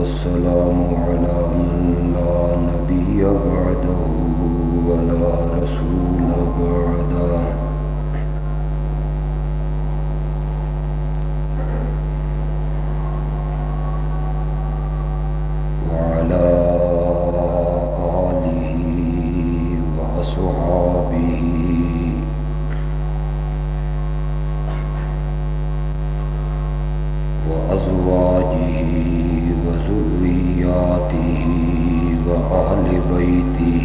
والسلام على من لا نبي بعده ولا رسول بعده وعلى آله وأصحابه وأزواجه وذرياته وأهل بيته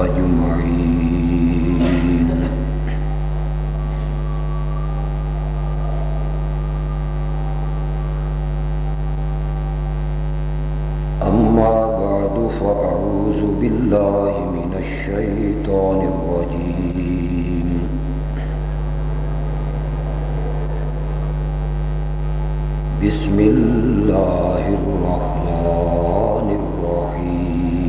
أجمعين. أما بعد فأعوذ بالله من الشيطان الرجيم. بسم الله الرحمن الرحيم.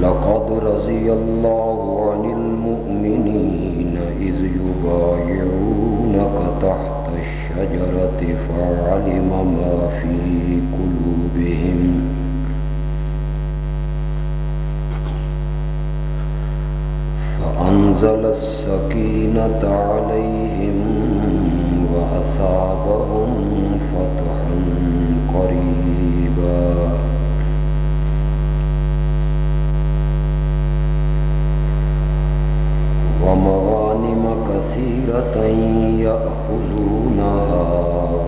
لقد رضي الله عن المؤمنين إذ يبايعونك تحت الشجرة فعلم ما في قلوبهم فأنزل السكينة عليهم وأثابهم فتحا قريبا. ومغانم كثيرة يأخذونها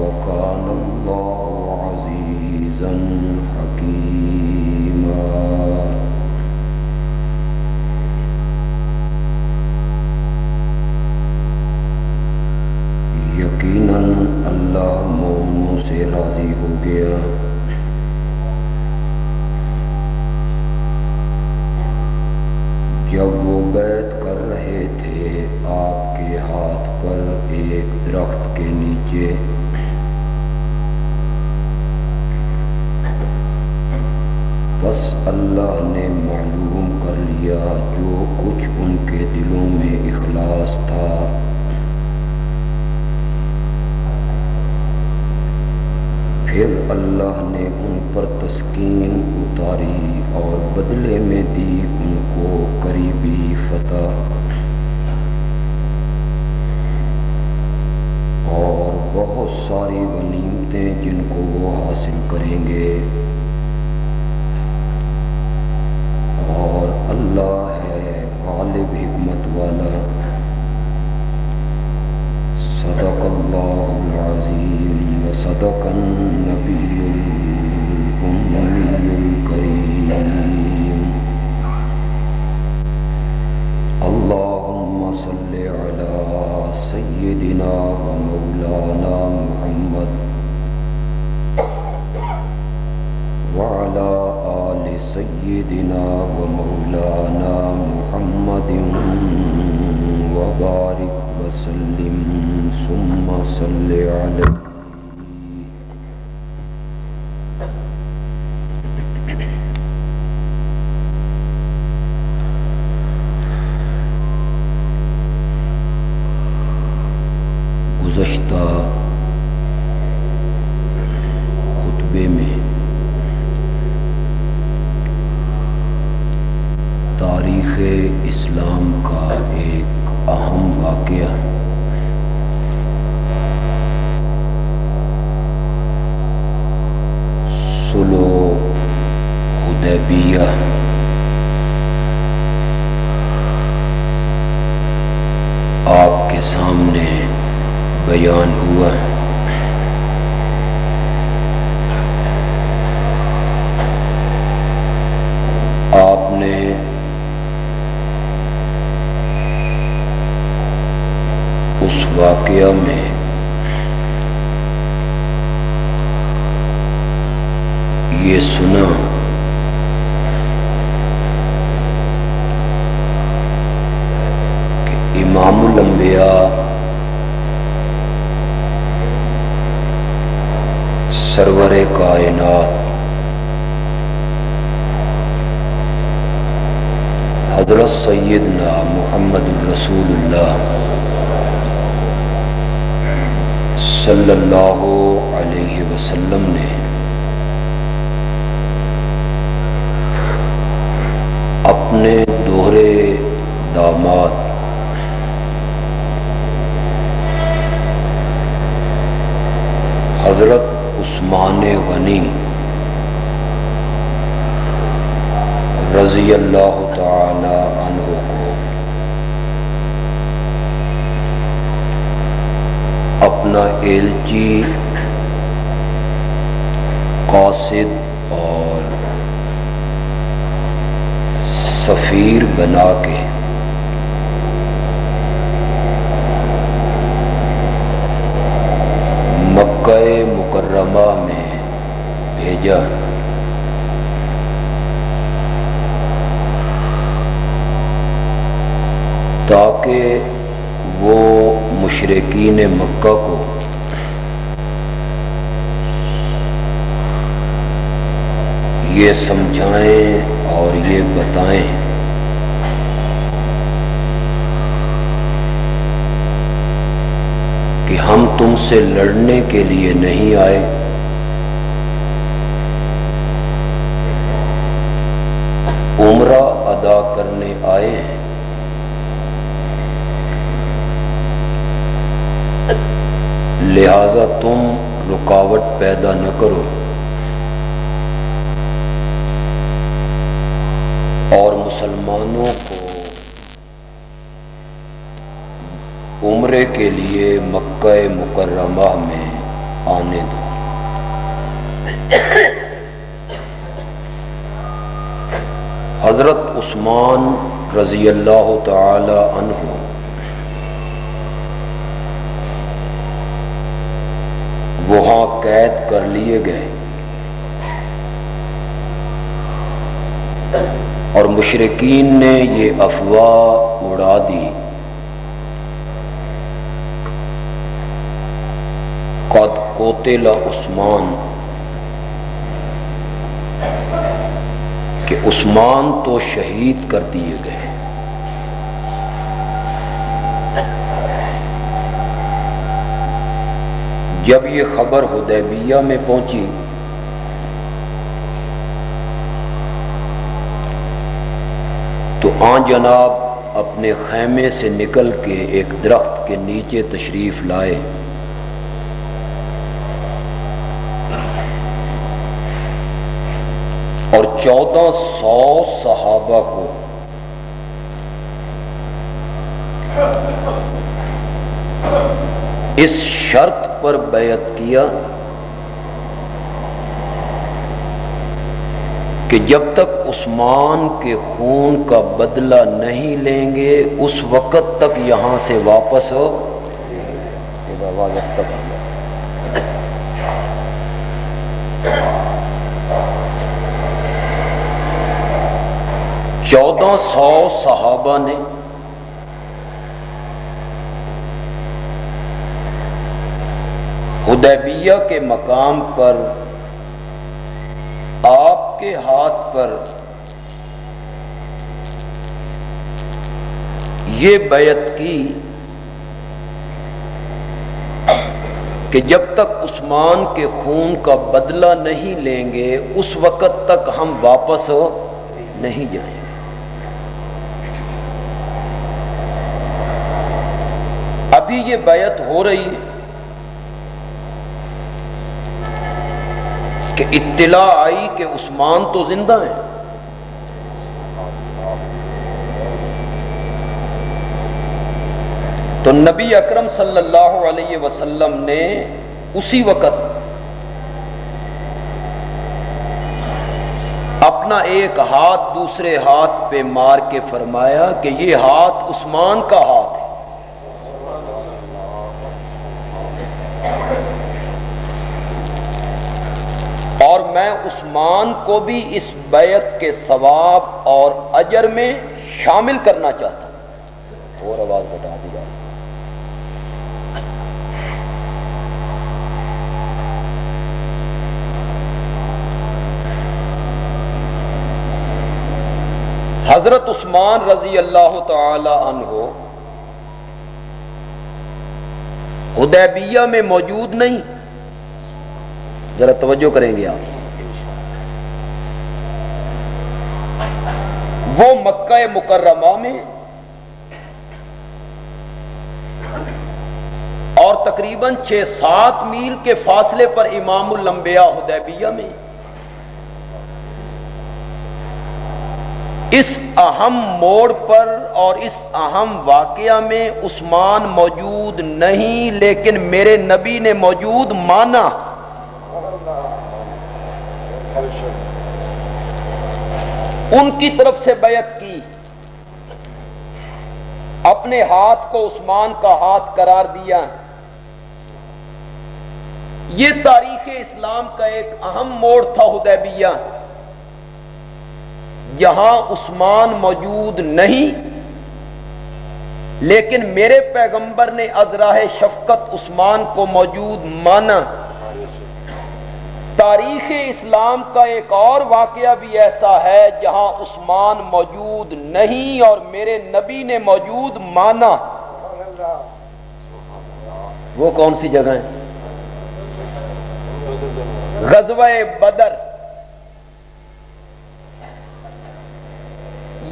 وكان الله عزيزا حكيما. یقیناً اللہ مومنوں سے راضی ہو گیا جب وہ بیعت کر رہے تھے آپ کے ہاتھ پر ایک درخت کے نیچے. بس اللہ نے معلوم کر لیا جو کچھ ان کے دلوں میں اخلاص تھا. پھر اللہ نے ان پر تسکین اتاری اور بدلے میں دی ان کو قریبی فتح اور بہت ساری غنیمتیں جن کو وہ حاصل کریں گے. اور اللہ ہے غالب حکمت والا. صدق اللہ العظیم وصدق النبی الأمی الکریم. اللہم صل علی سیدنا و مولانا محمد وعلى آل سیدنا و مولانا محمد وبارک وسلم ثم صل علیہ. گزشتہ خطبے میں تاریخ اسلام کا ایک اہم واقعہ صلح حدیبیہ آپ کے سامنے بیان ہوا. آپ نے اس واقعہ میں یہ سنا کہ امام الانبیاء سرور کائنات حضرت سیدنا محمد رسول اللہ صلی اللہ علیہ وسلم نے اپنے دوہرے داماد حضرت عثمان غنی رضی اللہ تعالی عنہ کو اپنا ایلچی، قاصد اور سفیر بنا کے مکہ مکرمہ میں بھیجا، تاکہ وہ مشرکین مکہ کو یہ سمجھائیں اور یہ بتائیں کہ ہم تم سے لڑنے کے لیے نہیں آئے، عمرہ ادا کرنے آئے ہیں۔ لہذا تم رکاوٹ پیدا نہ کرو اور مسلمانوں کو عمرے کے لیے مکہ مکرمہ میں آنے دو۔ حضرت عثمان رضی اللہ تعالی عنہ وہاں قید کر لیے گئے اور مشرکین نے یہ افواہ اڑا دی قد قتل عثمان، کہ عثمان تو شہید کر دیے گئے۔ جب یہ خبر حدیبیہ میں پہنچی تو آن جناب اپنے خیمے سے نکل کے ایک درخت کے نیچے تشریف لائے اور 1400 صحابہ کو اس شرط پر بیعت کیا کہ جب تک عثمان کے خون کا بدلہ نہیں لیں گے اس وقت تک یہاں سے واپس ہو۔ 1400 صحابہ نے حدیبیہ کے مقام پر آپ کے ہاتھ پر یہ بیعت کی کہ جب تک عثمان کے خون کا بدلہ نہیں لیں گے اس وقت تک ہم واپس نہیں جائیں گے۔ ابھی یہ بیعت ہو رہی ہے کہ اطلاع آئی کہ عثمان تو زندہ ہیں، تو نبی اکرم صلی اللہ علیہ وسلم نے اسی وقت اپنا ایک ہاتھ دوسرے ہاتھ پہ مار کے فرمایا کہ یہ ہاتھ عثمان کا ہاتھ ہے، اور میں عثمان کو بھی اس بیعت کے ثواب اور اجر میں شامل کرنا چاہتا ہوں۔ اور آواز بتا دی جائے۔ حضرت عثمان رضی اللہ تعالی عنہ حدیبیہ میں موجود نہیں، ذرا توجہ کریں گے آپ، وہ مکہ مکرمہ میں اور تقریباً 6-7 میل کے فاصلے پر امام الانبیاء حدیبیہ میں۔ اس اہم موڑ پر اور اس اہم واقعہ میں عثمان موجود نہیں، لیکن میرے نبی نے موجود مانا۔ ان کی طرف سے بیعت کی، اپنے ہاتھ کو عثمان کا ہاتھ قرار دیا۔ یہ تاریخ اسلام کا ایک اہم موڑ تھا حدیبیہ، یہاں عثمان موجود نہیں، لیکن میرے پیغمبر نے از راہ شفقت عثمان کو موجود مانا۔ تاریخ اسلام کا ایک اور واقعہ بھی ایسا ہے جہاں عثمان موجود نہیں اور میرے نبی نے موجود مانا۔ وہ کون سی جگہ ہے؟ غزوہ بدر۔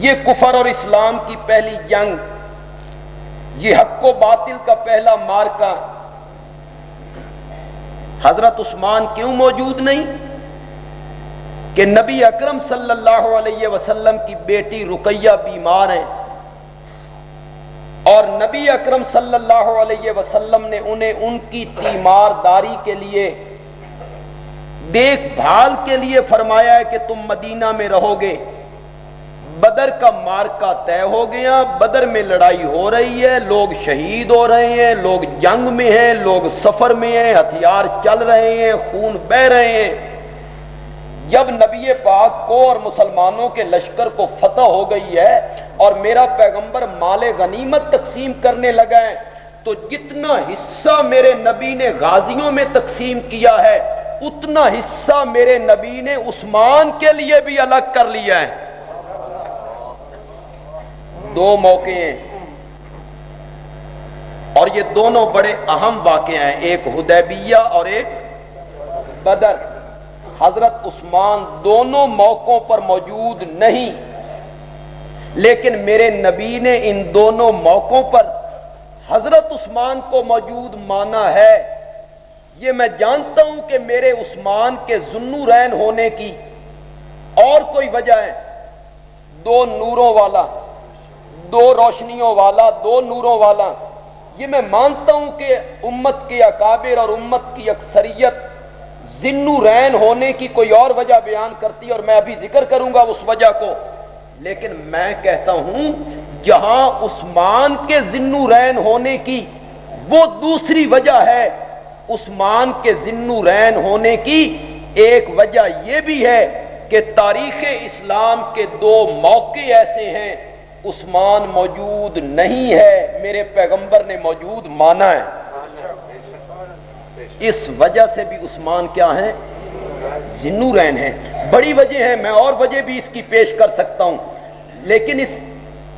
یہ کفر اور اسلام کی پہلی جنگ، یہ حق و باطل کا پہلا معرکہ۔ حضرت عثمان کیوں موجود نہیں؟ کہ نبی اکرم صلی اللہ علیہ وسلم کی بیٹی رقیہ بیمار ہیں، اور نبی اکرم صلی اللہ علیہ وسلم نے انہیں ان کی تیمارداری کے لیے، دیکھ بھال کے لیے فرمایا ہے کہ تم مدینہ میں رہو گے۔ بدر کا معرکہ طے ہو گیا، بدر میں لڑائی ہو رہی ہے، لوگ شہید ہو رہے ہیں، لوگ جنگ میں ہیں، لوگ سفر میں ہیں، ہتھیار چل رہے ہیں، خون بہہ رہے ہیں۔ جب نبی پاک کو اور مسلمانوں کے لشکر کو فتح ہو گئی ہے اور میرا پیغمبر مال غنیمت تقسیم کرنے لگا ہے، تو جتنا حصہ میرے نبی نے غازیوں میں تقسیم کیا ہے، اتنا حصہ میرے نبی نے عثمان کے لیے بھی الگ کر لیا ہے۔ دو موقع ہیں اور یہ دونوں بڑے اہم واقعے ہیں، ایک حدیبیہ اور ایک بدر۔ حضرت عثمان دونوں موقعوں پر موجود نہیں، لیکن میرے نبی نے ان دونوں موقعوں پر حضرت عثمان کو موجود مانا ہے۔ یہ میں جانتا ہوں کہ میرے عثمان کے ذوالنورین ہونے کی اور کوئی وجہ ہے، دو نوروں والا، دو روشنیوں والا، دو نوروں والا۔ یہ میں مانتا ہوں کہ امت کے اکابر اور امت کی اکثریت ذوالنورین ہونے کی کوئی اور وجہ بیان کرتی ہے، اور میں ابھی ذکر کروں گا اس وجہ کو، لیکن میں کہتا ہوں جہاں عثمان کے ذوالنورین ہونے کی وہ دوسری وجہ ہے، عثمان کے ذوالنورین ہونے کی ایک وجہ یہ بھی ہے کہ تاریخ اسلام کے دو موقع ایسے ہیں، عثمان موجود نہیں ہے، میرے پیغمبر نے موجود مانا ہے۔ اس وجہ سے بھی عثمان کیا ہیں؟ ذوالنورین ہیں۔ بڑی وجہ ہے، میں اور وجہ بھی اس کی پیش کر سکتا ہوں، لیکن اس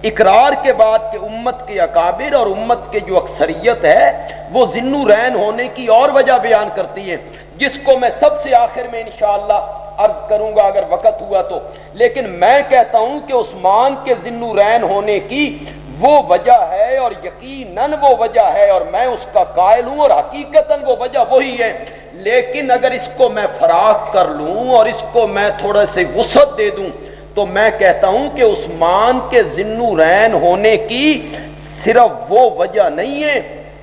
اقرار کے بعد کہ امت کے اکابر اور امت کے جو اکثریت ہے وہ ذوالنورین ہونے کی اور وجہ بیان کرتی ہے، جس کو میں سب سے آخر میں انشاءاللہ عرض کروں گا اگر وقت ہوا تو۔ لیکن میں کہتا ہوں کہ عثمان کے ذوالنورین ہونے کی وہ وجہ ہے، اور یقیناً وہ وجہ ہے، اور میں اس کا قائل ہوں، اور حقیقتاً وہ وجہ وہی ہے۔ لیکن اگر اس کو میں فراخ کر لوں اور اس کو میں تھوڑا سے وسعت دے دوں تو میں کہتا ہوں کہ عثمان کے ذوالنورین ہونے کی صرف وہ وجہ نہیں ہے،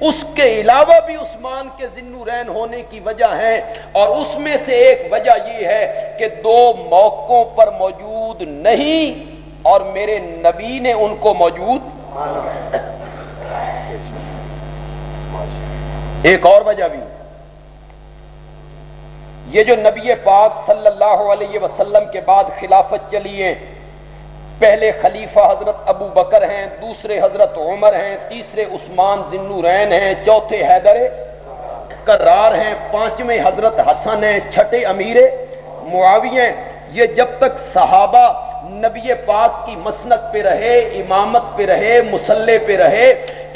اس کے علاوہ بھی عثمان کے ذوالنورین ہونے کی وجہ ہے، اور اس میں سے ایک وجہ یہ ہے کہ دو موقعوں پر موجود نہیں اور میرے نبی نے ان کو موجود۔ ایک اور وجہ بھی، یہ جو نبی پاک صلی اللہ علیہ وسلم کے بعد خلافت چلی ہے، پہلے خلیفہ حضرت ابو بکر ہیں، دوسرے حضرت عمر ہیں، تیسرے عثمان ذوالنورین ہیں، چوتھے حیدر کرار ہیں، پانچویں حضرت حسن ہیں، چھٹے امیر معاویہ ہیں۔ یہ جب تک صحابہ نبی پاک کی مسند پہ رہے، امامت پہ رہے، مصلی پہ رہے،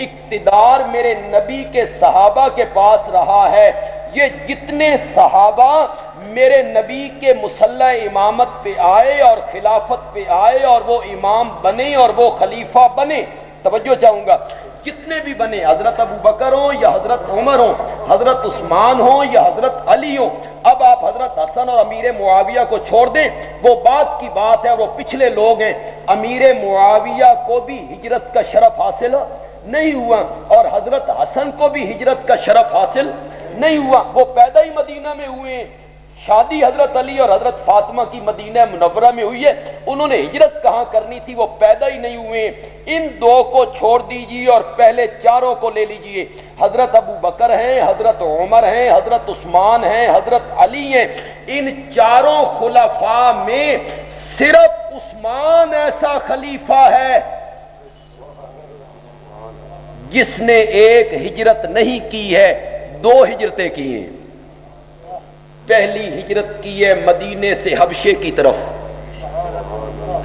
اقتدار میرے نبی کے صحابہ کے پاس رہا ہے۔ یہ جتنے صحابہ میرے نبی کے مصلی امامت پہ آئے اور خلافت پہ آئے اور وہ امام بنے اور وہ خلیفہ بنے، توجہ چاہوں گا، جتنے بھی بنے، حضرت ابو بکر ہوں یا حضرت عمر ہوں، حضرت عثمان ہوں یا حضرت علی ہوں، اب آپ حضرت حسن اور امیر معاویہ کو چھوڑ دیں، وہ بات کی بات ہے، وہ پچھلے لوگ ہیں۔ امیر معاویہ کو بھی ہجرت کا شرف حاصل نہیں ہوا اور حضرت حسن کو بھی ہجرت کا شرف حاصل نہیں ہوا، وہ پیدا ہی مدینہ میں ہوئے ہیں، شادی حضرت علی اور حضرت فاطمہ کی مدینہ منورہ میں ہوئی ہے، انہوں نے ہجرت کہاں کرنی تھی، وہ پیدا ہی نہیں ہوئے۔ ان دو کو چھوڑ دیجیے اور پہلے چاروں کو لے لیجیے، حضرت ابو بکر ہیں، حضرت عمر ہیں، حضرت عثمان ہیں، حضرت علی ہیں، ان چاروں خلفاء میں صرف عثمان ایسا خلیفہ ہے جس نے ایک ہجرت نہیں کی ہے، دو ہجرتیں کی ہیں۔ پہلی ہجرت کی ہے مدینے سے حبشے کی طرف،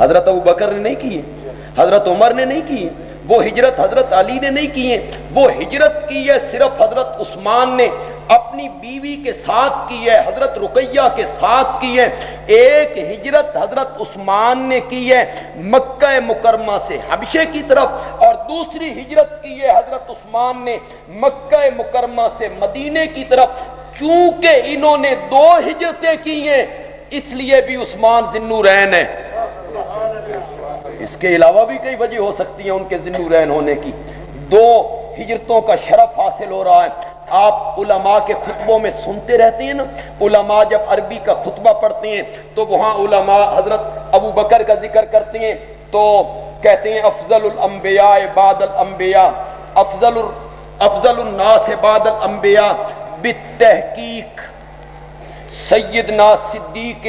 حضرت ابو بکر نے نہیں کی ہے، حضرت عمر نے نہیں کی ہے، وہ ہجرت حضرت علی نے نہیں کی ہے، وہ ہجرت کی ہے صرف حضرت عثمان نے اپنی بیوی کے ساتھ کی ہے، حضرت رقیہ کے ساتھ کی ہے۔ ایک ہجرت حضرت عثمان نے کی ہے مکہ مکرمہ سے حبشے کی طرف، اور دوسری ہجرت کی ہے حضرت عثمان نے مکہ مکرمہ سے مدینے کی طرف۔ چونکہ انہوں نے دو ہجرتیں کی ہیں اس لیے بھی عثمان ذی-النورین ہے۔ اس کے علاوہ بھی کئی وجہ ہو سکتی ہیں ان کے ذی-النورین ہونے کی، دو ہجرتوں کا شرف حاصل ہو رہا ہے۔ آپ علماء کے خطبوں میں سنتے رہتے ہیں نا، علماء جب عربی کا خطبہ پڑھتے ہیں تو وہاں علماء حضرت ابو بکر کا ذکر کرتے ہیں تو کہتے ہیں افضل الانبیاء بعد الانبیاء، افضل الناس بعد الانبیاء بالتحقیق سیدنا صدیق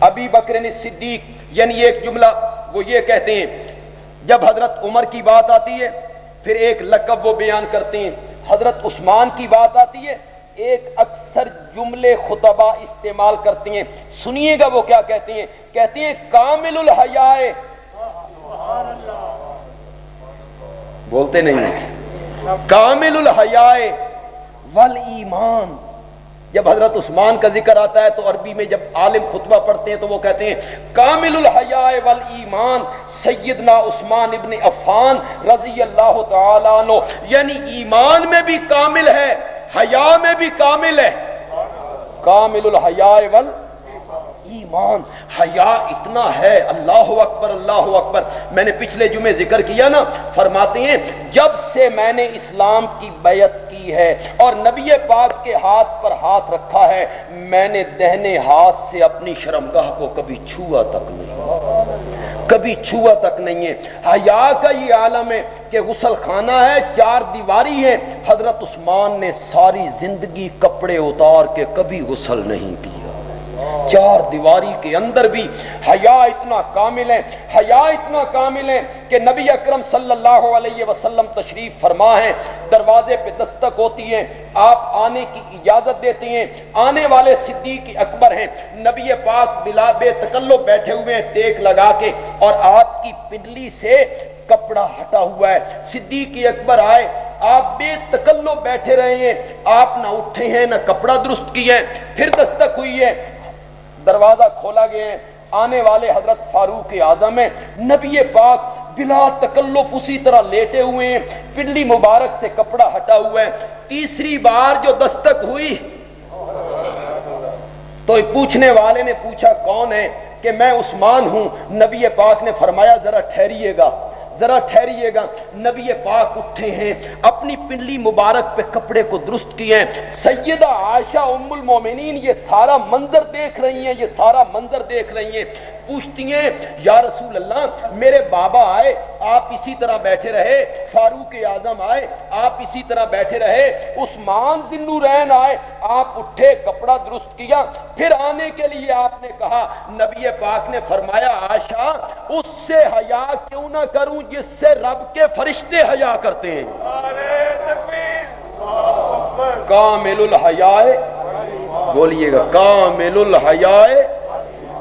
ابی بکر صدیق، یعنی ایک جملہ وہ یہ کہتے ہیں جب حضرت عمر کی بات آتی ہے پھر ایک لقب وہ بیان کرتے ہیں، حضرت عثمان کی بات آتی ہے ایک اکثر جملے خطبہ استعمال کرتے ہیں، سنیے گا وہ کیا کہتے ہیں، کہتے ہیں کامل الحیاء، بولتے نہیں ہیں، کامل الحیاء والایمان۔ جب حضرت عثمان کا ذکر آتا ہے تو عربی میں جب عالم خطبہ پڑھتے ہیں تو وہ کہتے ہیں کامل الحیاء والایمان سیدنا عثمان ابن عفان رضی اللہ تعالی عنہ، یعنی ایمان میں بھی کامل ہے، حیا میں بھی کامل ہے، کامل الحیاء والایمان، حیا اتنا ہے، اللہ اکبر اللہ اکبر۔ میں نے پچھلے جمعے ذکر کیا نا، فرماتے ہیں جب سے میں نے اسلام کی بیعت کی ہے اور نبی پاک کے ہاتھ پر ہاتھ رکھا ہے، میں نے دہنے ہاتھ سے اپنی شرمگاہ کو کبھی چھوا تک نہیں، کبھی چھوا تک نہیں ہے۔ حیا کا یہ عالم ہے کہ غسل خانہ ہے، چار دیواری ہے، حضرت عثمان نے ساری زندگی کپڑے اتار کے کبھی غسل نہیں کیا، چار دیواری کے اندر بھی حیا اتنا کامل ہے، حیا اتنا کامل ہے کہ نبی اکرم صلی اللہ علیہ وسلم تشریف فرما ہے، دروازے پہ دستک ہوتی ہے، آپ آنے کی اجازت دیتے ہیں، آنے والے صدیق اکبر ہیں، نبی پاک بلا بے تکلف بیٹھے ہوئے ہیں ٹیک لگا کے، اور آپ کی پنڈلی سے کپڑا ہٹا ہوا ہے، صدیق اکبر آئے، آپ بے تکلف بیٹھے رہے ہیں، آپ نہ اٹھے ہیں نہ کپڑا درست کیے ہیں، پھر دستک ہوئی ہے، دروازہ کھولا گیا ہے، آنے والے حضرت فاروق اعظم ہیں، نبی پاک بلا تکلف اسی طرح لیٹے ہوئے ہیں، پنڈلی مبارک سے کپڑا ہٹا ہوا ہے۔ تیسری بار جو دستک ہوئی تو پوچھنے والے نے پوچھا کون ہے، کہ میں عثمان ہوں۔ نبی پاک نے فرمایا ذرا ٹھہریے گا، ذرا ٹھہریے گا۔ نبی پاک اٹھے ہیں، اپنی پنڈلی مبارک پہ کپڑے کو درست کیے ہیں، سیدہ عائشہ ام المومنین یہ سارا منظر دیکھ رہی ہیں، یہ سارا منظر دیکھ رہی ہیں، پوچھتی ہیں یا رسول اللہ میرے بابا آئے آپ اسی طرح بیٹھے رہے، فاروق اعظم آئے آپ اسی طرح بیٹھے رہے، عثمان ذی النورین آئے آپ اٹھے کپڑا درست کیا، پھر آنے کے لیے آپ نے کہا، نبی پاک نے فرمایا عائشہ اس سے حیا کیوں نہ کروں جس سے رب کے فرشتے حیا کرتے ہیں۔ کامل الحیاء، بولیے گا کامل الحیاء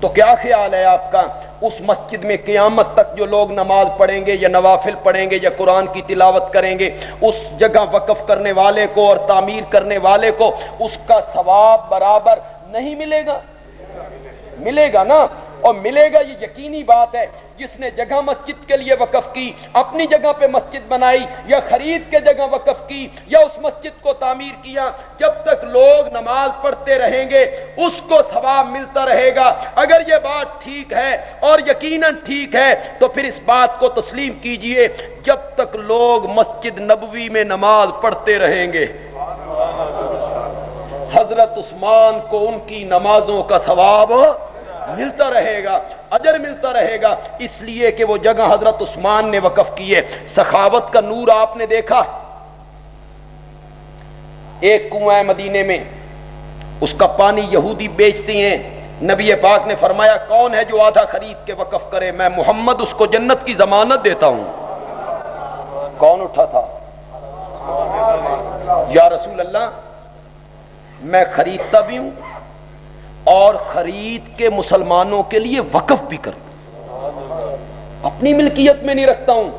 تو کیا خیال ہے آپ کا اس مسجد میں قیامت تک جو لوگ نماز پڑھیں گے یا نوافل پڑھیں گے یا قرآن کی تلاوت کریں گے، اس جگہ وقف کرنے والے کو اور تعمیر کرنے والے کو اس کا ثواب برابر نہیں ملے گا؟ ملے گا نا، اور ملے گا، یہ یقینی بات ہے۔ جس نے جگہ مسجد کے لیے وقف کی، اپنی جگہ پہ مسجد بنائی یا خرید کے جگہ وقف کی یا اس مسجد کو تعمیر کیا، جب تک لوگ نماز پڑھتے رہیں گے اس کو ثواب ملتا رہے گا۔ اگر یہ بات ٹھیک ہے اور یقیناً ٹھیک ہے تو پھر اس بات کو تسلیم کیجئے، جب تک لوگ مسجد نبوی میں نماز پڑھتے رہیں گے حضرت عثمان کو ان کی نمازوں کا ثواب ملتا رہے گا، اجر ملتا رہے گا، اس لیے کہ وہ جگہ حضرت عثمان نے وقف کی ہے۔ سخاوت کا نور آپ نے دیکھا، ایک کنواں ہے مدینے میں، اس کا پانی یہودی بیچتے ہیں، نبی پاک نے فرمایا کون ہے جو آدھا خرید کے وقف کرے، میں محمد اس کو جنت کی ضمانت دیتا ہوں۔ کون اٹھا تھا؟ یا رسول اللہ میں خریدتا بھی ہوں اور خرید کے مسلمانوں کے لیے وقف بھی کرتا ہوں، اپنی ملکیت میں نہیں رکھتا ہوں،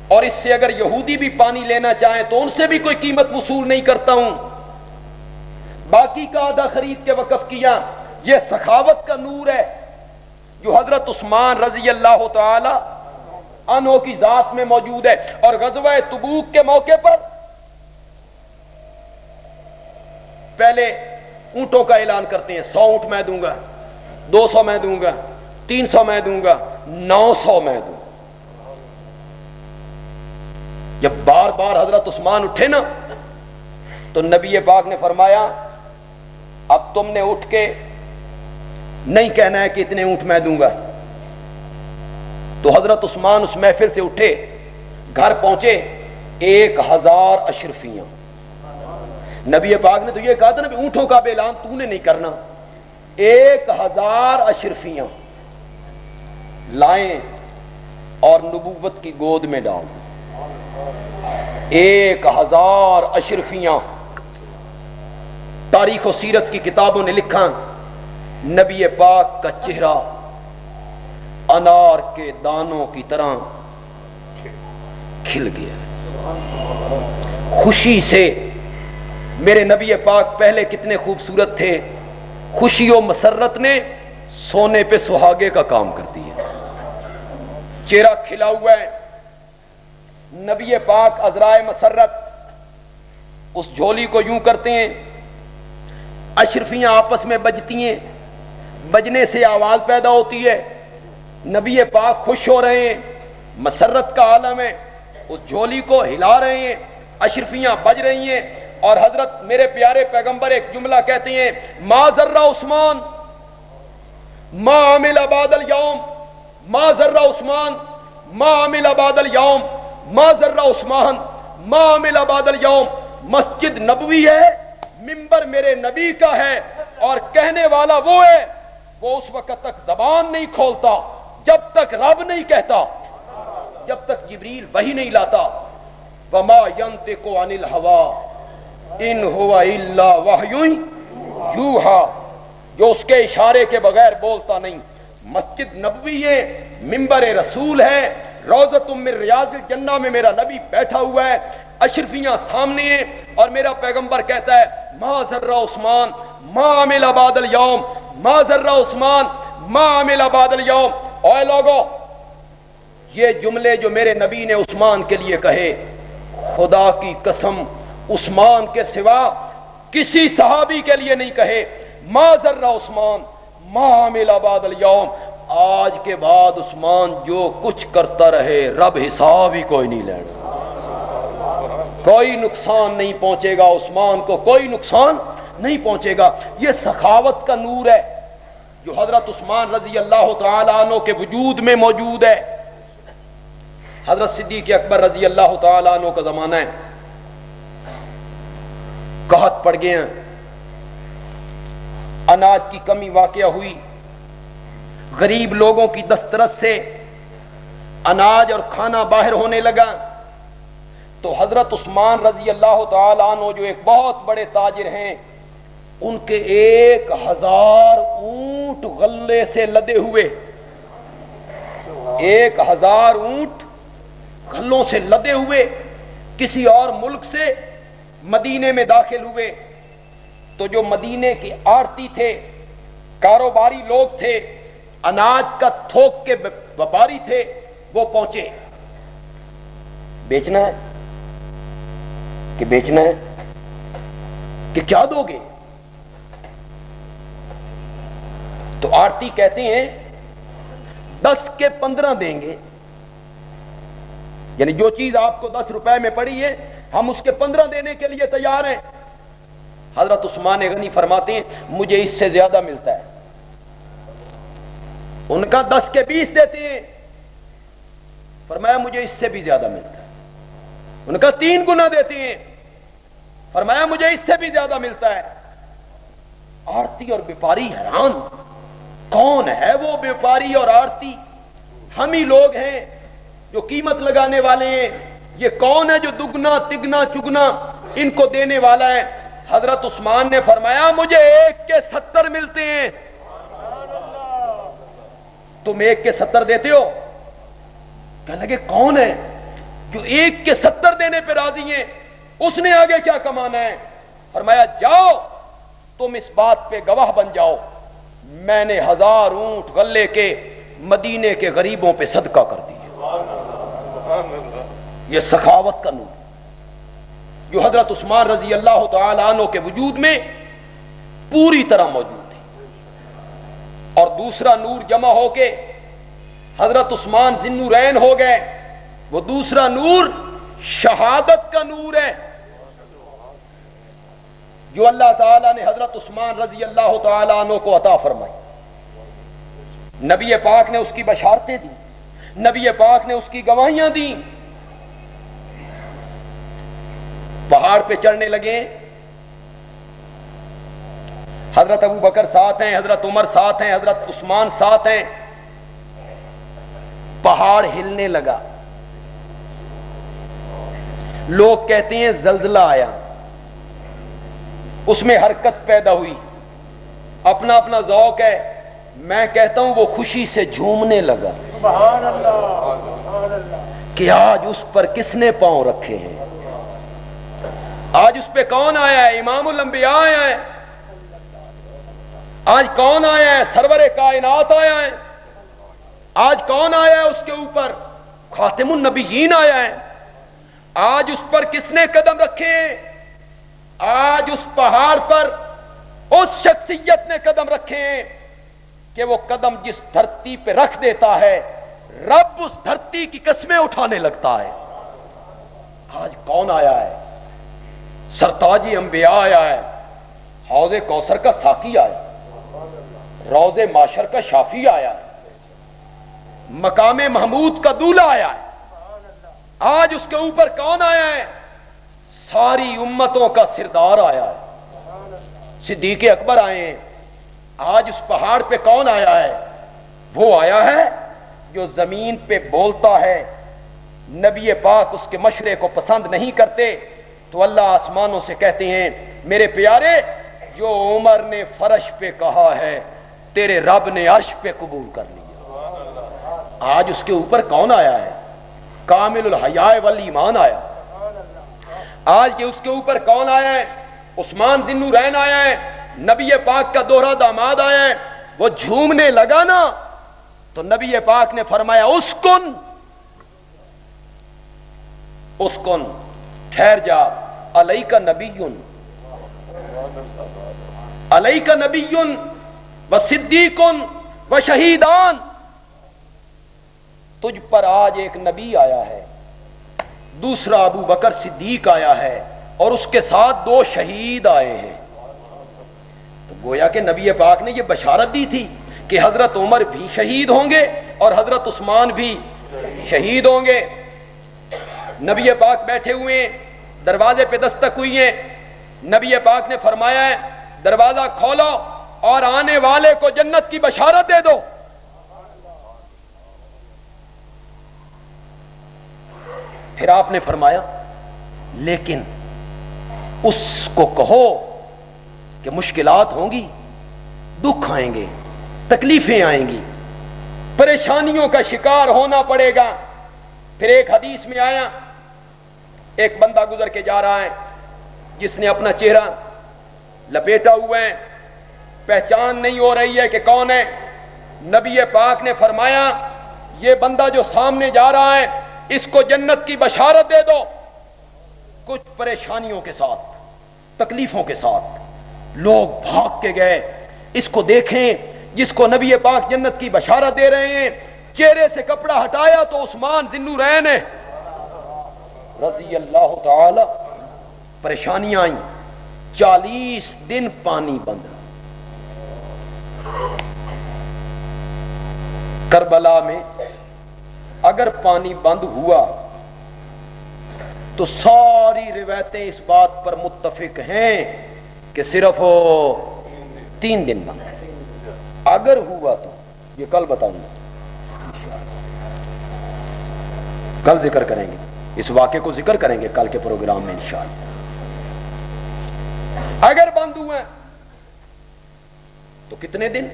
اور اس سے اگر یہودی بھی پانی لینا چاہیں تو ان سے بھی کوئی قیمت وصول نہیں کرتا ہوں، باقی کا آدھا خرید کے وقف کیا۔ یہ سخاوت کا نور ہے جو حضرت عثمان رضی اللہ تعالی عنہ کی ذات میں موجود ہے۔ اور غزوہ تبوک کے موقع پر پہلے اونٹوں کا اعلان کرتے ہیں، 100 اونٹ میں دوں گا، 200 میں دوں گا، 300 میں دوں گا، 900 میں دوں گا۔ جب بار بار حضرت عثمان اٹھے نا تو نبی پاک نے فرمایا اب تم نے اٹھ کے نہیں کہنا ہے کہ اتنے اونٹ میں دوں گا۔ تو حضرت عثمان اس محفل سے اٹھے، گھر پہنچے، 1000 اشرفیاں۔ نبی پاک نے تو یہ کہا تھا نا اونٹوں کا اعلان تو نے نہیں کرنا، 1000 اشرفیاں لائیں اور نبوت کی گود میں ڈال دیں۔ 1000 اشرفیاں۔ تاریخ و سیرت کی کتابوں نے لکھا نبی پاک کا چہرہ انار کے دانوں کی طرح کھل گیا خوشی سے۔ میرے نبی پاک پہلے کتنے خوبصورت تھے، خوشی و مسرت نے سونے پہ سہاگے کا کام کر دیا، چہرہ کھلا ہوا ہے۔ نبی پاک عذرائے مسرت اس جھولی کو یوں کرتے ہیں، اشرفیاں آپس میں بجتی ہیں، بجنے سے آواز پیدا ہوتی ہے، نبی پاک خوش ہو رہے ہیں، مسرت کا عالم ہے، اس جھولی کو ہلا رہے ہیں، اشرفیاں بج رہی ہیں، اور حضرت میرے پیارے پیغمبر ایک جملہ کہتے ہیں، ما ذر عثمان ما عمل بعد اليوم، ما ذر عثمان ما عمل بعد اليوم، ما ذر عثمان ما عمل بعد اليوم۔ مسجد نبوی ہے، منبر میرے نبی کا ہے، اور کہنے والا وہ ہے، وہ اس وقت تک زبان نہیں کھولتا جب تک رب نہیں کہتا، جب تک جبریل وحی نہیں لاتا۔ وما ينطق عن الهوى ان هو الا وحی یوحی، جو اس کے اشارے کے بغیر بولتا نہیں۔ مسجد نبوی ہے، منبر رسول ہے، روضۃ من ریاض الجنہ میں میرا نبی بیٹھا ہوا ہے، اشرفیاں سامنے ہیں، اور میرا پیغمبر کہتا ہے ما ذر عثمان ما عمل بعد اليوم، ما ذر عثمان ما عمل بعد اليوم۔ اے لوگو، یہ جملے جو میرے نبی نے عثمان کے لیے کہے، خدا کی قسم عثمان کے سوا کسی صحابی کے لیے نہیں کہے۔ ما ذر عثمان ما عمل بعد اليوم، آج کے بعد عثمان جو کچھ کرتا رہے رب حساب ہی کوئی نہیں لینا، کوئی نقصان نہیں پہنچے گا عثمان کو، کوئی نقصان نہیں پہنچے گا۔ یہ سخاوت کا نور ہے جو حضرت عثمان رضی اللہ تعالی عنہ کے وجود میں موجود ہے۔ حضرت صدیق اکبر رضی اللہ تعالی عنہ کا زمانہ ہے، قحط پڑ گئے ہیں، اناج کی کمی واقع ہوئی، غریب لوگوں کی دسترس سے اناج اور کھانا باہر ہونے لگا، تو حضرت عثمان رضی اللہ تعالی عنہ جو ایک بہت بڑے تاجر ہیں، ان کے 1000 اونٹ غلے سے لدے ہوئے، 1000 اونٹ غلوں سے لدے ہوئے کسی اور ملک سے مدینے میں داخل ہوئے، تو جو مدینے کے آڑتی تھے، کاروباری لوگ تھے، اناج کا تھوک کے وپاری تھے، وہ پہنچے۔ بیچنا ہے کہ بیچنا ہے کہ کیا دو گے؟ تو آڑتی کہتے ہیں 10 کے 15 دیں گے، یعنی جو چیز آپ کو 10 روپے میں پڑی ہے ہم اس کے 15 دینے کے لیے تیار ہیں۔ حضرت عثمان غنی فرماتے ہیں مجھے اس سے زیادہ ملتا ہے۔ ان کا 10 کے 20 دیتے ہیں، فرمایا مجھے اس سے بھی زیادہ ملتا ہے۔ ان کا 3 گنا دیتے ہیں، فرمایا مجھے اس سے بھی زیادہ ملتا ہے۔ آڑتی اور بیپاری حیران، کون ہے وہ بیپاری اور آڑتی؟ ہم ہی لوگ ہیں جو قیمت لگانے والے ہیں، یہ کون ہے جو دگنا تگنا چگنا ان کو دینے والا ہے؟ حضرت عثمان نے فرمایا مجھے 1 کے 70 ملتے ہیں۔ تم 1 کے 70 دیتے ہو؟ کہنے لگے کون ہے جو 1 کے 70 دینے پہ راضی ہیں؟ اس نے آگے کیا کمانا ہے؟ فرمایا جاؤ تم اس بات پہ گواہ بن جاؤ، میں نے 1000 اونٹ غلے کے مدینے کے غریبوں پہ صدقہ کر دیے۔ یہ سخاوت کا نور جو حضرت عثمان رضی اللہ تعالی عنہ کے وجود میں پوری طرح موجود ہے۔ اور دوسرا نور جمع ہو کے حضرت عثمان ذی النورین ہو گئے، وہ دوسرا نور شہادت کا نور ہے جو اللہ تعالیٰ نے حضرت عثمان رضی اللہ تعالی عنہ کو عطا فرمائی۔ نبی پاک نے اس کی بشارتیں دی، نبی پاک نے اس کی گواہیاں دیں۔ پہاڑ پہ چڑھنے لگے، حضرت ابو بکر ساتھ ہیں، حضرت عمر ساتھ ہیں، حضرت عثمان ساتھ ہیں۔ پہاڑ ہلنے لگا، لوگ کہتے ہیں زلزلہ آیا، اس میں حرکت پیدا ہوئی، اپنا اپنا ذوق ہے، میں کہتا ہوں وہ خوشی سے جھومنے لگا سبحان اللہ کہ آج اس پر کس نے پاؤں رکھے ہیں، آج اس پہ کون آیا ہے؟ امام الانبیاء آیا ہے، آج کون آیا ہے؟ سرور کائنات آیا ہے، آج کون آیا ہے اس کے اوپر؟ خاتم النبیین آیا ہے۔ آج اس پر کس نے قدم رکھے ہیں؟ آج اس پہاڑ پر اس شخصیت نے قدم رکھے ہیں کہ وہ قدم جس دھرتی پہ رکھ دیتا ہے رب اس دھرتی کی قسمیں اٹھانے لگتا ہے۔ آج کون آیا ہے؟ سرتاج انبیاء آیا ہے، حوض کوثر کا ساقی آیا، روض معشر کا شافی آیا ہے، مقام محمود کا دولہ آیا ہے۔ آج اس کے اوپر کون آیا ہے؟ ساری امتوں کا سردار آیا ہے، صدیق اکبر آئے ہیں۔ آج اس پہاڑ پہ کون آیا ہے؟ وہ آیا ہے جو زمین پہ بولتا ہے، نبی پاک اس کے مشورے کو پسند نہیں کرتے تو اللہ آسمانوں سے کہتے ہیں میرے پیارے جو عمر نے فرش پہ کہا ہے تیرے رب نے عرش پہ قبول کر لیا۔ آج اس کے اوپر کون آیا ہے؟ کامل الحیاء والایمان آیا۔ آج کے اس کے اوپر کون آیا ہے؟ عثمان ذی النورین آیا ہے، نبی پاک کا دوہرا داماد آیا ہے۔ وہ جھومنے لگا نا تو نبی پاک نے فرمایا اسکن اسکن، ٹھہر جا، علیک نبی علیک نبی و صدیق و شہیدان، تجھ پر آج ایک نبی آیا ہے، دوسرا ابو بکر صدیق آیا ہے اور اس کے ساتھ 2 شہید آئے ہیں۔ تو گویا کہ نبی پاک نے یہ بشارت دی تھی کہ حضرت عمر بھی شہید ہوں گے اور حضرت عثمان بھی شہید ہوں گے۔ نبی پاک بیٹھے ہوئے ہیں، دروازے پہ دستک ہوئی ہے، نبی پاک نے فرمایا ہے دروازہ کھولو اور آنے والے کو جنت کی بشارت دے دو۔ پھر آپ نے فرمایا لیکن اس کو کہو کہ مشکلات ہوں گی، دکھ آئیں گے، تکلیفیں آئیں گی، پریشانیوں کا شکار ہونا پڑے گا۔ پھر ایک حدیث میں آیا، ایک بندہ گزر کے جا رہا ہے جس نے اپنا چہرہ لپیٹا ہوا ہے، پہچان نہیں ہو رہی ہے کہ کون ہے۔ نبی پاک نے فرمایا یہ بندہ جو سامنے جا رہا ہے اس کو جنت کی بشارت دے دو۔ کچھ پریشانیوں کے ساتھ، تکلیفوں کے ساتھ لوگ بھاگ کے گئے، اس کو دیکھیں جس کو نبی پاک جنت کی بشارت دے رہے ہیں۔ چہرے سے کپڑا ہٹایا تو عثمان ذی النورین ہے رضی اللہ تعالی۔ پریشانیاں آئیں، 40 دن پانی بند۔ کربلا میں اگر پانی بند ہوا تو ساری روایتیں اس بات پر متفق ہیں کہ صرف 3 دن بند ہے۔ اگر ہوا تو یہ کل بتاؤں گا، کل ذکر کریں گے، اس واقعے کو ذکر کریں گے کل کے پروگرام میں انشاءاللہ۔ اگر بند ہوئے تو کتنے دن؟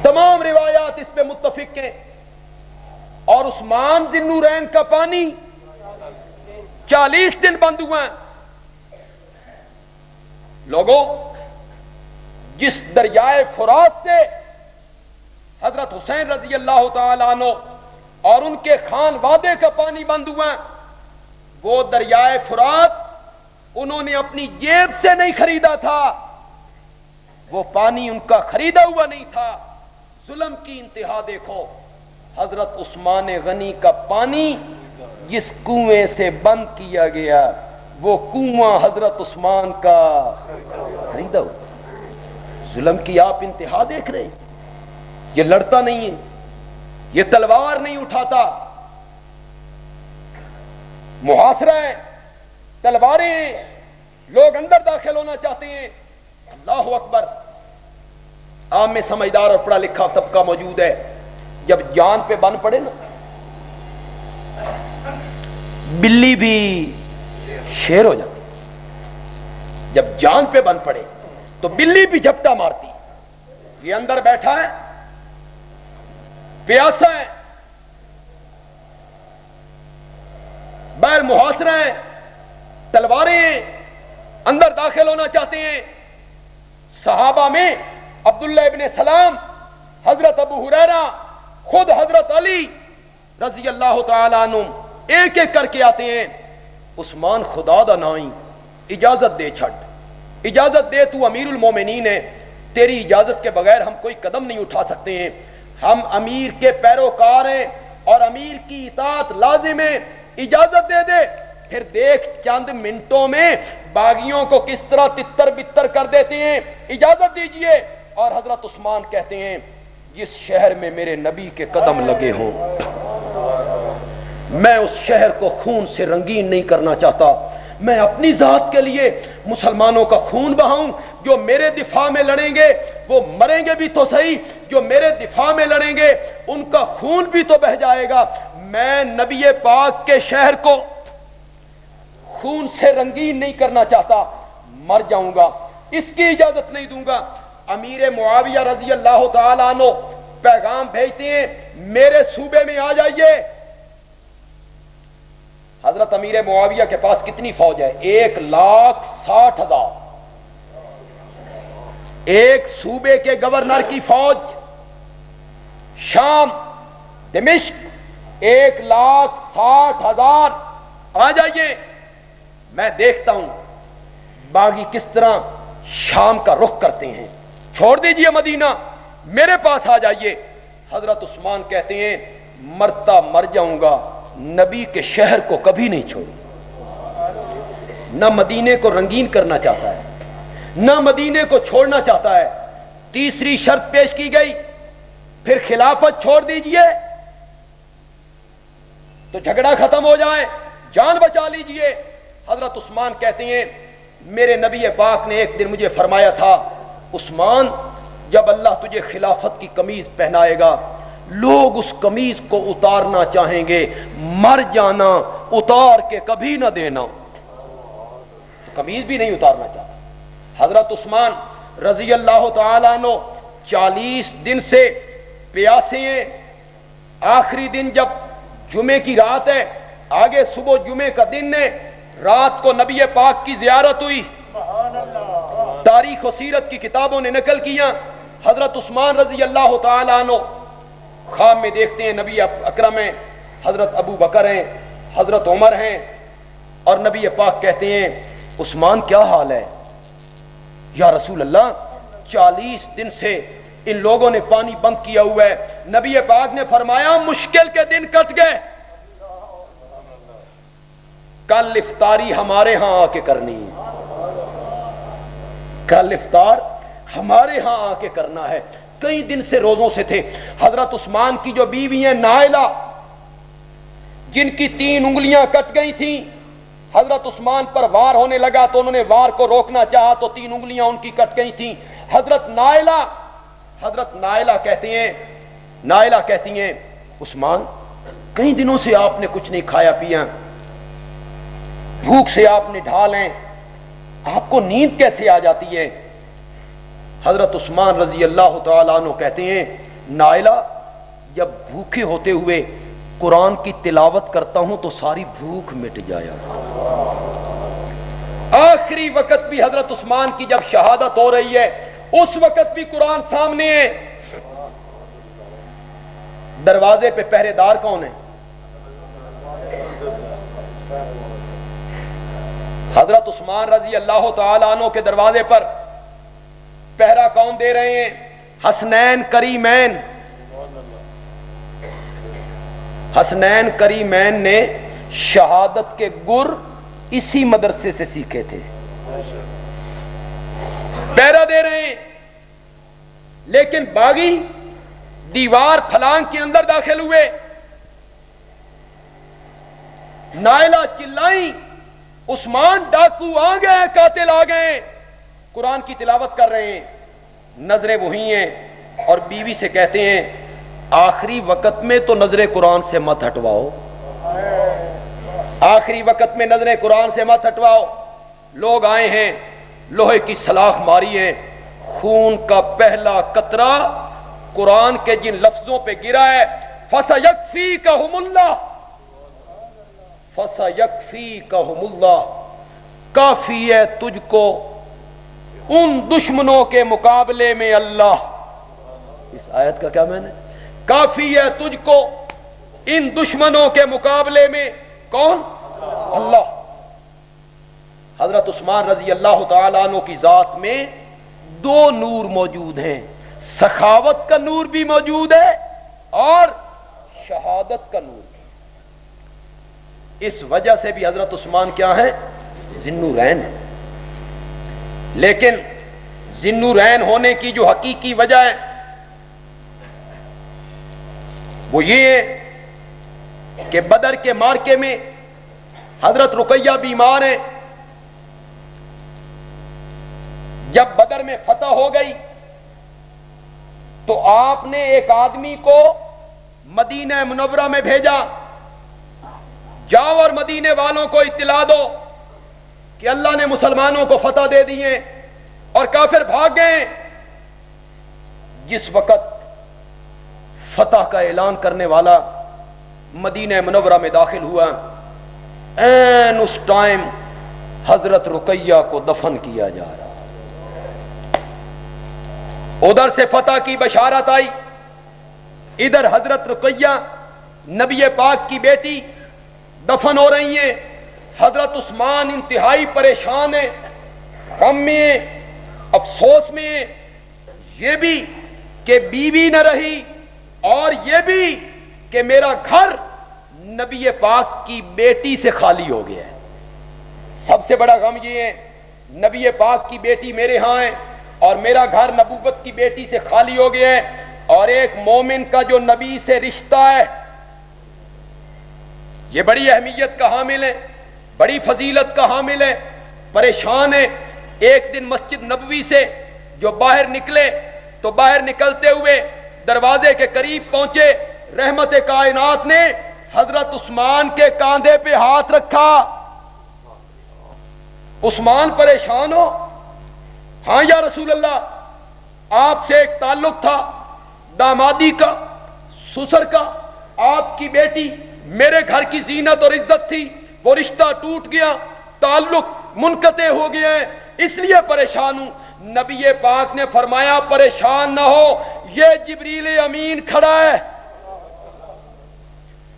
تمام روایات اس پہ متفق ہیں۔ اور عثمان ذی النورین کا پانی 40 دن بند ہوا ہے۔ لوگوں، جس دریائے فرات سے حضرت حسین رضی اللہ تعالی عنہ اور ان کے خان وادے کا پانی بند ہوا ہے، وہ دریائے فرات انہوں نے اپنی جیب سے نہیں خریدا تھا، وہ پانی ان کا خریدا ہوا نہیں تھا۔ ظلم کی انتہا دیکھو، حضرت عثمان غنی کا پانی جس کنویں سے بند کیا گیا وہ کنواں حضرت عثمان کا خریدا ہوا۔ ظلم کی آپ انتہا دیکھ رہے ہیں۔ یہ لڑتا نہیں ہے، یہ تلوار نہیں اٹھاتا، محاصرہ ہے، تلواریں، لوگ اندر داخل ہونا چاہتے ہیں۔ اللہ اکبر۔ عام میں سمجھدار اور پڑھا لکھا طبقہ موجود ہے، جب جان پہ بن پڑے نا، بلی بھی شیر ہو جاتی۔ جب جان پہ بن پڑے تو بلی بھی جھپٹا مارتی۔ یہ اندر بیٹھا ہے، پیاسا ہے، باہر محاصرہ ہے، تلواریں، اندر داخل ہونا چاہتے ہیں۔ صحابہ میں عبداللہ ابن سلام، حضرت ابو ہریرہ، خود حضرت علی رضی اللہ تعالی عنہ ایک ایک کر کے آتے ہیں۔ عثمان خدا دا نائیں، اجازت دے، چھٹ اجازت دے، تو امیر المومنین ہے، تیری اجازت کے بغیر ہم کوئی قدم نہیں اٹھا سکتے ہیں، ہم امیر کے پیروکار ہیں اور امیر کی اطاعت لازم ہے، اجازت دے دے۔ پھر دیکھ چند منٹوں میں باغیوں کو کس طرح تتر بتر کر دیتے ہیں، اجازت دیجئے۔ اور حضرت عثمان کہتے ہیں جس شہر میں میرے نبی کے قدم لگے ہوں میں اس شہر کو خون سے رنگین نہیں کرنا چاہتا، میں اپنی ذات کے لیے مسلمانوں کا خون بہاؤں۔ جو میرے دفاع میں لڑیں گے وہ مریں گے بھی تو صحیح، جو میرے دفاع میں لڑیں گے ان کا خون بھی تو بہہ جائے گا۔ میں نبی پاک کے شہر کو خون سے رنگین نہیں کرنا چاہتا، مر جاؤں گا، اس کی اجازت نہیں دوں گا۔ امیر معاویہ رضی اللہ تعالیٰ عنہ پیغام بھیجتے ہیں میرے صوبے میں آ جائیے۔ حضرت امیر معاویہ کے پاس کتنی فوج ہے؟ 1,60,000۔ ایک صوبے کے گورنر کی فوج، شام، دمشق، 1,60,000۔ آ جائیے، میں دیکھتا ہوں باغی کس طرح شام کا رخ کرتے ہیں، چھوڑ دیجئے مدینہ، میرے پاس آ جائیے۔ حضرت عثمان کہتے ہیں مرتا مر جاؤں گا، نبی کے شہر کو کبھی نہیں چھوڑوں۔ نہ مدینے کو رنگین کرنا چاہتا ہے، نہ مدینے کو چھوڑنا چاہتا ہے۔ تیسری شرط پیش کی گئی، پھر خلافت چھوڑ دیجئے تو جھگڑا ختم ہو جائے، جان بچا لیجئے۔ حضرت عثمان کہتے ہیں میرے نبی پاک نے ایک دن مجھے فرمایا تھا عثمان جب اللہ تجھے خلافت کی قمیض پہنائے گا لوگ اس قمیض کو اتارنا چاہیں گے، مر جانا، اتار کے کبھی نہ دینا۔ قمیض بھی نہیں اتارنا چاہتا۔ حضرت عثمان رضی اللہ تعالیٰ عنہ 40 دن سے پیاسے ہیں. آخری دن جب جمعے کی رات ہے, آگے صبح جمعے کا دن ہے, رات کو نبی پاک کی زیارت ہوئی. تاریخ و سیرت کی کتابوں نے نقل کیا, حضرت عثمان رضی اللہ تعالیٰ عنہ خواب میں دیکھتے ہیں نبی اکرم ہیں, حضرت ابو بکر ہیں, حضرت عمر ہیں, اور نبی پاک کہتے ہیں عثمان کیا حال ہے؟ یا رسول اللہ 40 دن سے ان لوگوں نے پانی بند کیا ہوا ہے. نبی پاک نے فرمایا مشکل کے دن کٹ گئے, کل افطاری ہمارے ہاں آ کے کرنی ہے, کل افطار ہمارے ہاں آ کے کرنا ہے. کئی دن سے روزوں سے تھے. حضرت عثمان کی جو بیوی ہیں نائلہ, جن کی 3 انگلیاں کٹ گئی تھیں, حضرت عثمان پر وار ہونے لگا تو انہوں نے وار کو روکنا چاہا تو 3 انگلیاں ان کی کٹ گئی تھیں. حضرت نائلہ کہتی ہیں عثمان کئی دنوں سے آپ نے کچھ نہیں کھایا پیا, بھوک سے آپ نے ڈھال ہیں, آپ کو نیند کیسے آ جاتی ہے؟ حضرت عثمان رضی اللہ تعالیٰ عنہ کہتے ہیں نائلہ جب بھوکے ہوتے ہوئے قرآن کی تلاوت کرتا ہوں تو ساری بھوک مٹ جایا. آخری وقت بھی حضرت عثمان کی جب شہادت ہو رہی ہے اس وقت بھی قرآن سامنے ہے. دروازے پہ پہرے دار کون ہے؟ حضرت عثمان رضی اللہ تعالیٰ عنہ کے دروازے پر پہرا کون دے رہے ہیں؟ حسنین کریمین. حسنین کریمین نے شہادت کے گر اسی مدرسے سے سیکھے تھے, پہرا دے رہے ہیں. لیکن باغی دیوار پھلانگ کے اندر داخل ہوئے, نائلہ چلائی عثمان ڈاکو آ گئے, قاتل آ گئے. قرآن کی تلاوت کر رہے ہیں, نظریں وہی ہیں, اور بیوی سے کہتے ہیں آخری وقت میں تو نظر قرآن سے مت ہٹواؤ, آخری وقت میں نظر قرآن سے مت ہٹواؤ. لوگ آئے ہیں, لوہے کی سلاخ ماری ہے, خون کا پہلا قطرہ قرآن کے جن لفظوں پہ گرا ہے فَسَيَكْفِيكَهُمُ اللَّهُ, فَسَيَكْفِيكَهُمُ اللَّهُ, کافی ہے تجھ کو ان دشمنوں کے مقابلے میں اللہ. اس آیت کا کیا معنی ہے؟ کافی ہے تجھ کو ان دشمنوں کے مقابلے میں کون؟ اللہ. حضرت عثمان رضی اللہ تعالیٰ عنہ کی ذات میں 2 نور موجود ہیں, سخاوت کا نور بھی موجود ہے اور شہادت کا نور بھی. اس وجہ سے بھی حضرت عثمان کیا ہیں؟ ذی-النورین ہیں. لیکن ذی-النورین ہونے کی جو حقیقی وجہ ہے وہ یہ ہے کہ بدر کے مارکے میں حضرت رقیہ بیمار ہیں. جب بدر میں فتح ہو گئی تو آپ نے ایک آدمی کو مدینہ منورہ میں بھیجا, جاؤ اور مدینے والوں کو اطلاع دو کہ اللہ نے مسلمانوں کو فتح دے دی ہے اور کافر بھاگ گئے. جس وقت فتح کا اعلان کرنے والا مدینہ منورہ میں داخل ہوا, این اس ٹائم حضرت رقیہ کو دفن کیا جا رہا. ادھر سے فتح کی بشارت آئی, ادھر حضرت رقیہ نبی پاک کی بیٹی دفن ہو رہی ہیں. حضرت عثمان انتہائی پریشان ہیں, غم میں ہیں, افسوس میں ہیں, یہ بھی کہ بیوی نہ رہی اور یہ بھی کہ میرا گھر نبی پاک کی بیٹی سے خالی ہو گیا ہے. سب سے بڑا غم یہ ہے نبی پاک کی بیٹی میرے ہاں ہے اور میرا گھر نبوت کی بیٹی سے خالی ہو گیا ہے, اور ایک مومن کا جو نبی سے رشتہ ہے یہ بڑی اہمیت کا حامل ہے, بڑی فضیلت کا حامل ہے. پریشان ہے. ایک دن مسجد نبوی سے جو باہر نکلے تو باہر نکلتے ہوئے دروازے کے قریب پہنچے, رحمت کائنات نے حضرت عثمان کے کاندھے پہ ہاتھ رکھا. عثمان پریشان ہو, ہاں یا رسول اللہ، آپ سے ایک تعلق تھا دامادی کا، سسر کا، آپ کی بیٹی میرے گھر کی زینت اور عزت تھی، وہ رشتہ ٹوٹ گیا، تعلق منقطع ہو گیا ہے، اس لیے پریشان ہوں۔ نبی پاک نے فرمایا پریشان نہ ہو، یہ جبریل امین کھڑا ہے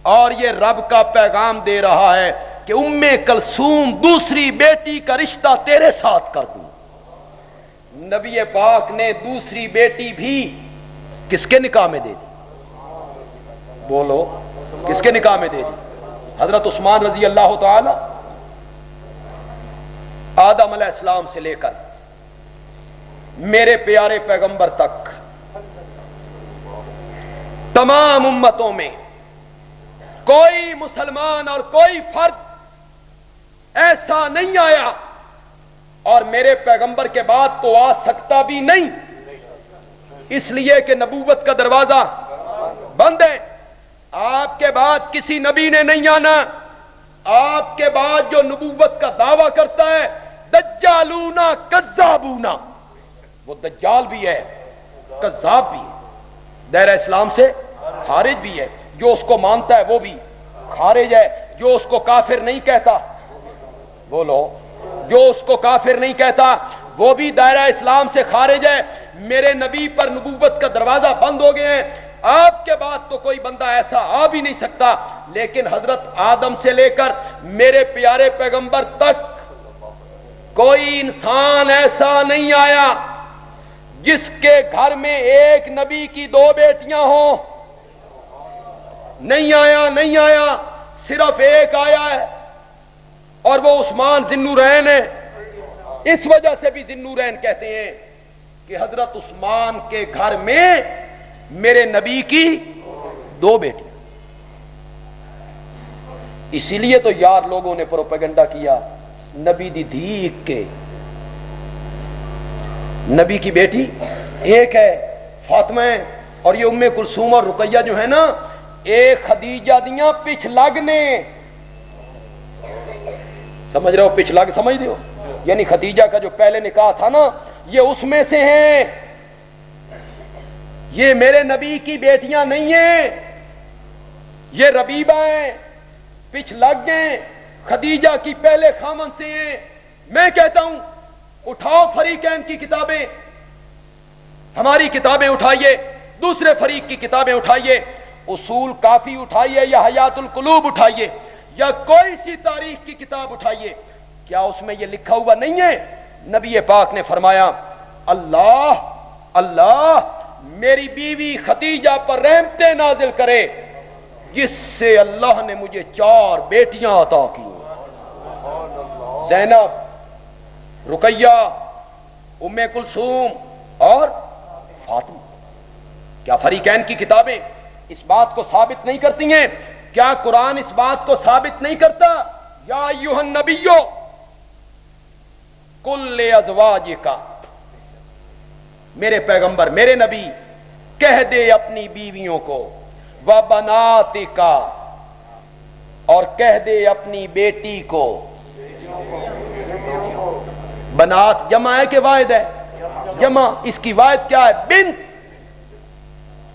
اور یہ رب کا پیغام دے رہا ہے کہ ام کلثوم دوسری بیٹی کا رشتہ تیرے ساتھ کر دوں۔ نبی پاک نے دوسری بیٹی بھی کس کے نکاح میں دے دی؟ بولو، کس کے نکاح میں دے دی؟ حضرت عثمان رضی اللہ تعالی آدم علیہ السلام سے لے کر میرے پیارے پیغمبر تک تمام امتوں میں کوئی مسلمان اور کوئی فرد ایسا نہیں آیا، اور میرے پیغمبر کے بعد تو آ سکتا بھی نہیں، اس لیے کہ نبوت کا دروازہ بند ہے۔ آپ کے بعد کسی نبی نے نہیں آنا، آپ کے بعد جو نبوت کا دعویٰ کرتا ہے دجالونا کذابونا، وہ دجال بھی ہے، کذاب بھی ہے، دائرہ اسلام سے خارج بھی ہے، جو اس کو مانتا ہے وہ بھی خارج ہے، جو اس کو کافر نہیں کہتا، بولو، جو اس کو کافر نہیں کہتا وہ بھی دائرہ اسلام سے خارج ہے۔ میرے نبی پر نبوت کا دروازہ بند ہو گئے ہیں، آپ کے بعد تو کوئی بندہ ایسا آ بھی نہیں سکتا، لیکن حضرت آدم سے لے کر میرے پیارے پیغمبر تک کوئی انسان ایسا نہیں آیا جس کے گھر میں ایک نبی کی دو بیٹیاں ہوں، نہیں آیا، نہیں آیا، صرف ایک آیا ہے اور وہ عثمان ذی النورین ہے۔ اس وجہ سے بھی ذی النورین کہتے ہیں کہ حضرت عثمان کے گھر میں میرے نبی کی دو بیٹیاں، اسی لیے تو یار لوگوں نے پروپیگنڈا کیا نبی دی دھیک کے، نبی کی بیٹی ایک ہے فاطمہ ہے، اور یہ ام کلثوم اور رقیہ جو ہے نا، ایک خدیجہ دیاں پچھ لگنے، سمجھ رہے ہو؟ پچھ لگ سمجھ رہے ہو؟ یعنی خدیجہ کا جو پہلے نکاح تھا نا، یہ اس میں سے ہیں، یہ میرے نبی کی بیٹیاں نہیں ہیں، یہ ربیبہ ہیں، پچھ لگ گئے، خدیجہ کی پہلے خامن سے ہیں۔ میں کہتا ہوں اٹھاؤ فریقین کی کتابیں، ہماری کتابیں اٹھائیے، دوسرے فریق کی کتابیں اٹھائیے، اصول کافی اٹھائیے یا حیات القلوب اٹھائیے یا کوئی سی تاریخ کی کتاب اٹھائیے، کیا اس میں یہ لکھا ہوا نہیں ہے؟ نبی پاک نے فرمایا اللہ اللہ میری بیوی خدیجہ پر رحمتیں نازل کرے جس سے اللہ نے مجھے 4 بیٹیاں عطا کی، زینب، رقیہ، ام کلثوم اور فاطمہ۔ کیا فریقین کی کتابیں اس بات کو ثابت نہیں کرتی ہیں؟ کیا قرآن اس بات کو ثابت نہیں کرتا؟ یا ایھا النبیو کل ازواجکا، میرے پیغمبر میرے نبی کہہ دے اپنی بیویوں کو، وبناتکا، اور کہہ دے اپنی بیٹی کو، بنات جمع ہے کہ واحد ہے؟ جمع، اس کی واحد کیا ہے؟ بنت،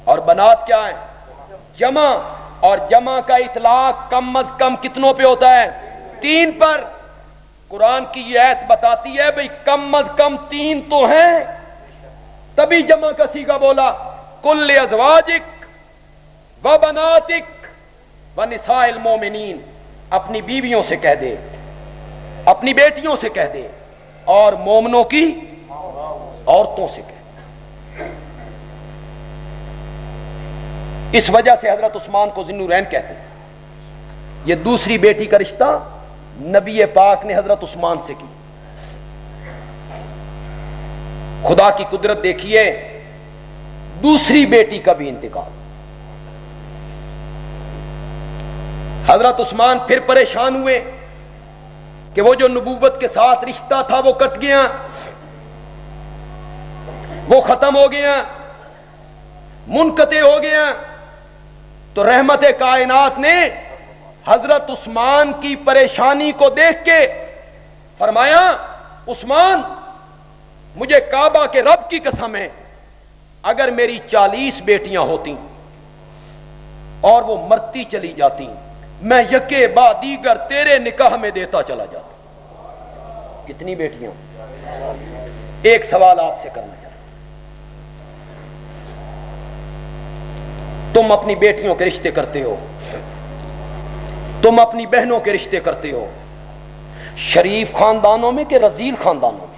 اور بنات کیا ہے؟ جمع، اور جمع کا اطلاق کم از کم کتنوں پہ ہوتا ہے؟ 3 پر۔ قرآن کی یہ آیت بتاتی ہے بھئی کم از کم 3 تو ہیں، تبھی جمع کا صیغہ بولا، کل ازواجک و بناتک و نساء المومنین، اپنی بیویوں سے کہہ دے، اپنی بیٹیوں سے کہہ دے، اور مومنوں کی عورتوں سے کہہ دے۔ اس وجہ سے حضرت عثمان کو ذی النورین کہتے ہیں۔ یہ دوسری بیٹی کا رشتہ نبی پاک نے حضرت عثمان سے کی۔ خدا کی قدرت دیکھیے، دوسری بیٹی کا بھی انتقال۔ حضرت عثمان پھر پریشان ہوئے کہ وہ جو نبوت کے ساتھ رشتہ تھا وہ کٹ گیا، وہ ختم ہو گیا، منقطع ہو گیا۔ تو رحمت کائنات نے حضرت عثمان کی پریشانی کو دیکھ کے فرمایا عثمان مجھے کعبہ کے رب کی قسم ہے اگر میری 40 بیٹیاں ہوتی اور وہ مرتی چلی جاتی میں یکے بعد دیگر تیرے نکاح میں دیتا چلا جاتا۔ کتنی بیٹیاں؟ ایک سوال آپ سے کرنا چاہتا ہوں، تم اپنی بیٹیوں کے رشتے کرتے ہو، تم اپنی بہنوں کے رشتے کرتے ہو، شریف خاندانوں میں کہ رذیل خاندانوں میں؟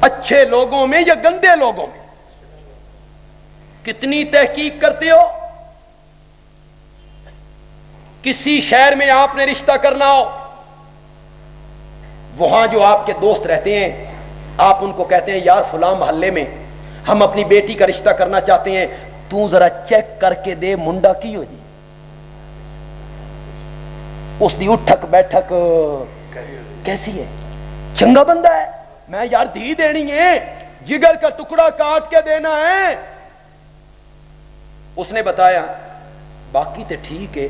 اچھے لوگوں میں یا گندے لوگوں میں؟ کتنی تحقیق کرتے ہو؟ کسی شہر میں آپ نے رشتہ کرنا ہو، وہاں جو آپ کے دوست رہتے ہیں آپ ان کو کہتے ہیں یار فلاں محلے میں ہم اپنی بیٹی کا رشتہ کرنا چاہتے ہیں، تو ذرا چیک کر کے دے منڈا کی ہو جی، اس دی اٹھک بیٹھک کیسی ہے، چنگا بندہ ہے، میں یار دھی دینی ہے، جگر کا ٹکڑا کاٹ کے دینا ہے۔ اس نے بتایا باقی تے ٹھیک ہے،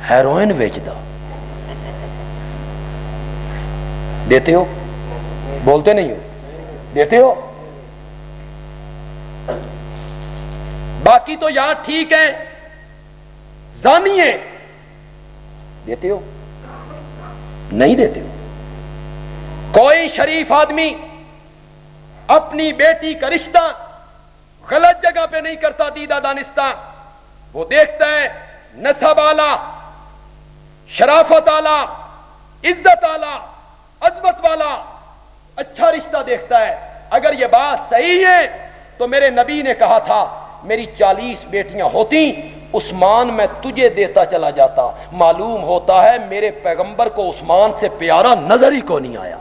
ہیروئن بیچدا، دیتے ہو؟ بولتے نہیں ہو؟ دیتے ہو؟ باقی تو یار ٹھیک ہے، زانی ہے، دیتے ہو؟ نہیں دیتے ہو۔ کوئی شریف آدمی اپنی بیٹی کا رشتہ غلط جگہ پہ نہیں کرتا دیدہ دانستہ، وہ دیکھتا ہے نسب اعلیٰ، شرافت اعلیٰ، عزت اعلیٰ، عظمت والا اچھا رشتہ دیکھتا ہے۔ اگر یہ بات صحیح ہے تو میرے نبی نے کہا تھا میری 40 بیٹیاں ہوتی عثمان میں تجھے دیتا چلا جاتا۔ معلوم ہوتا ہے میرے پیغمبر کو عثمان سے پیارا نظر ہی کو نہیں آیا۔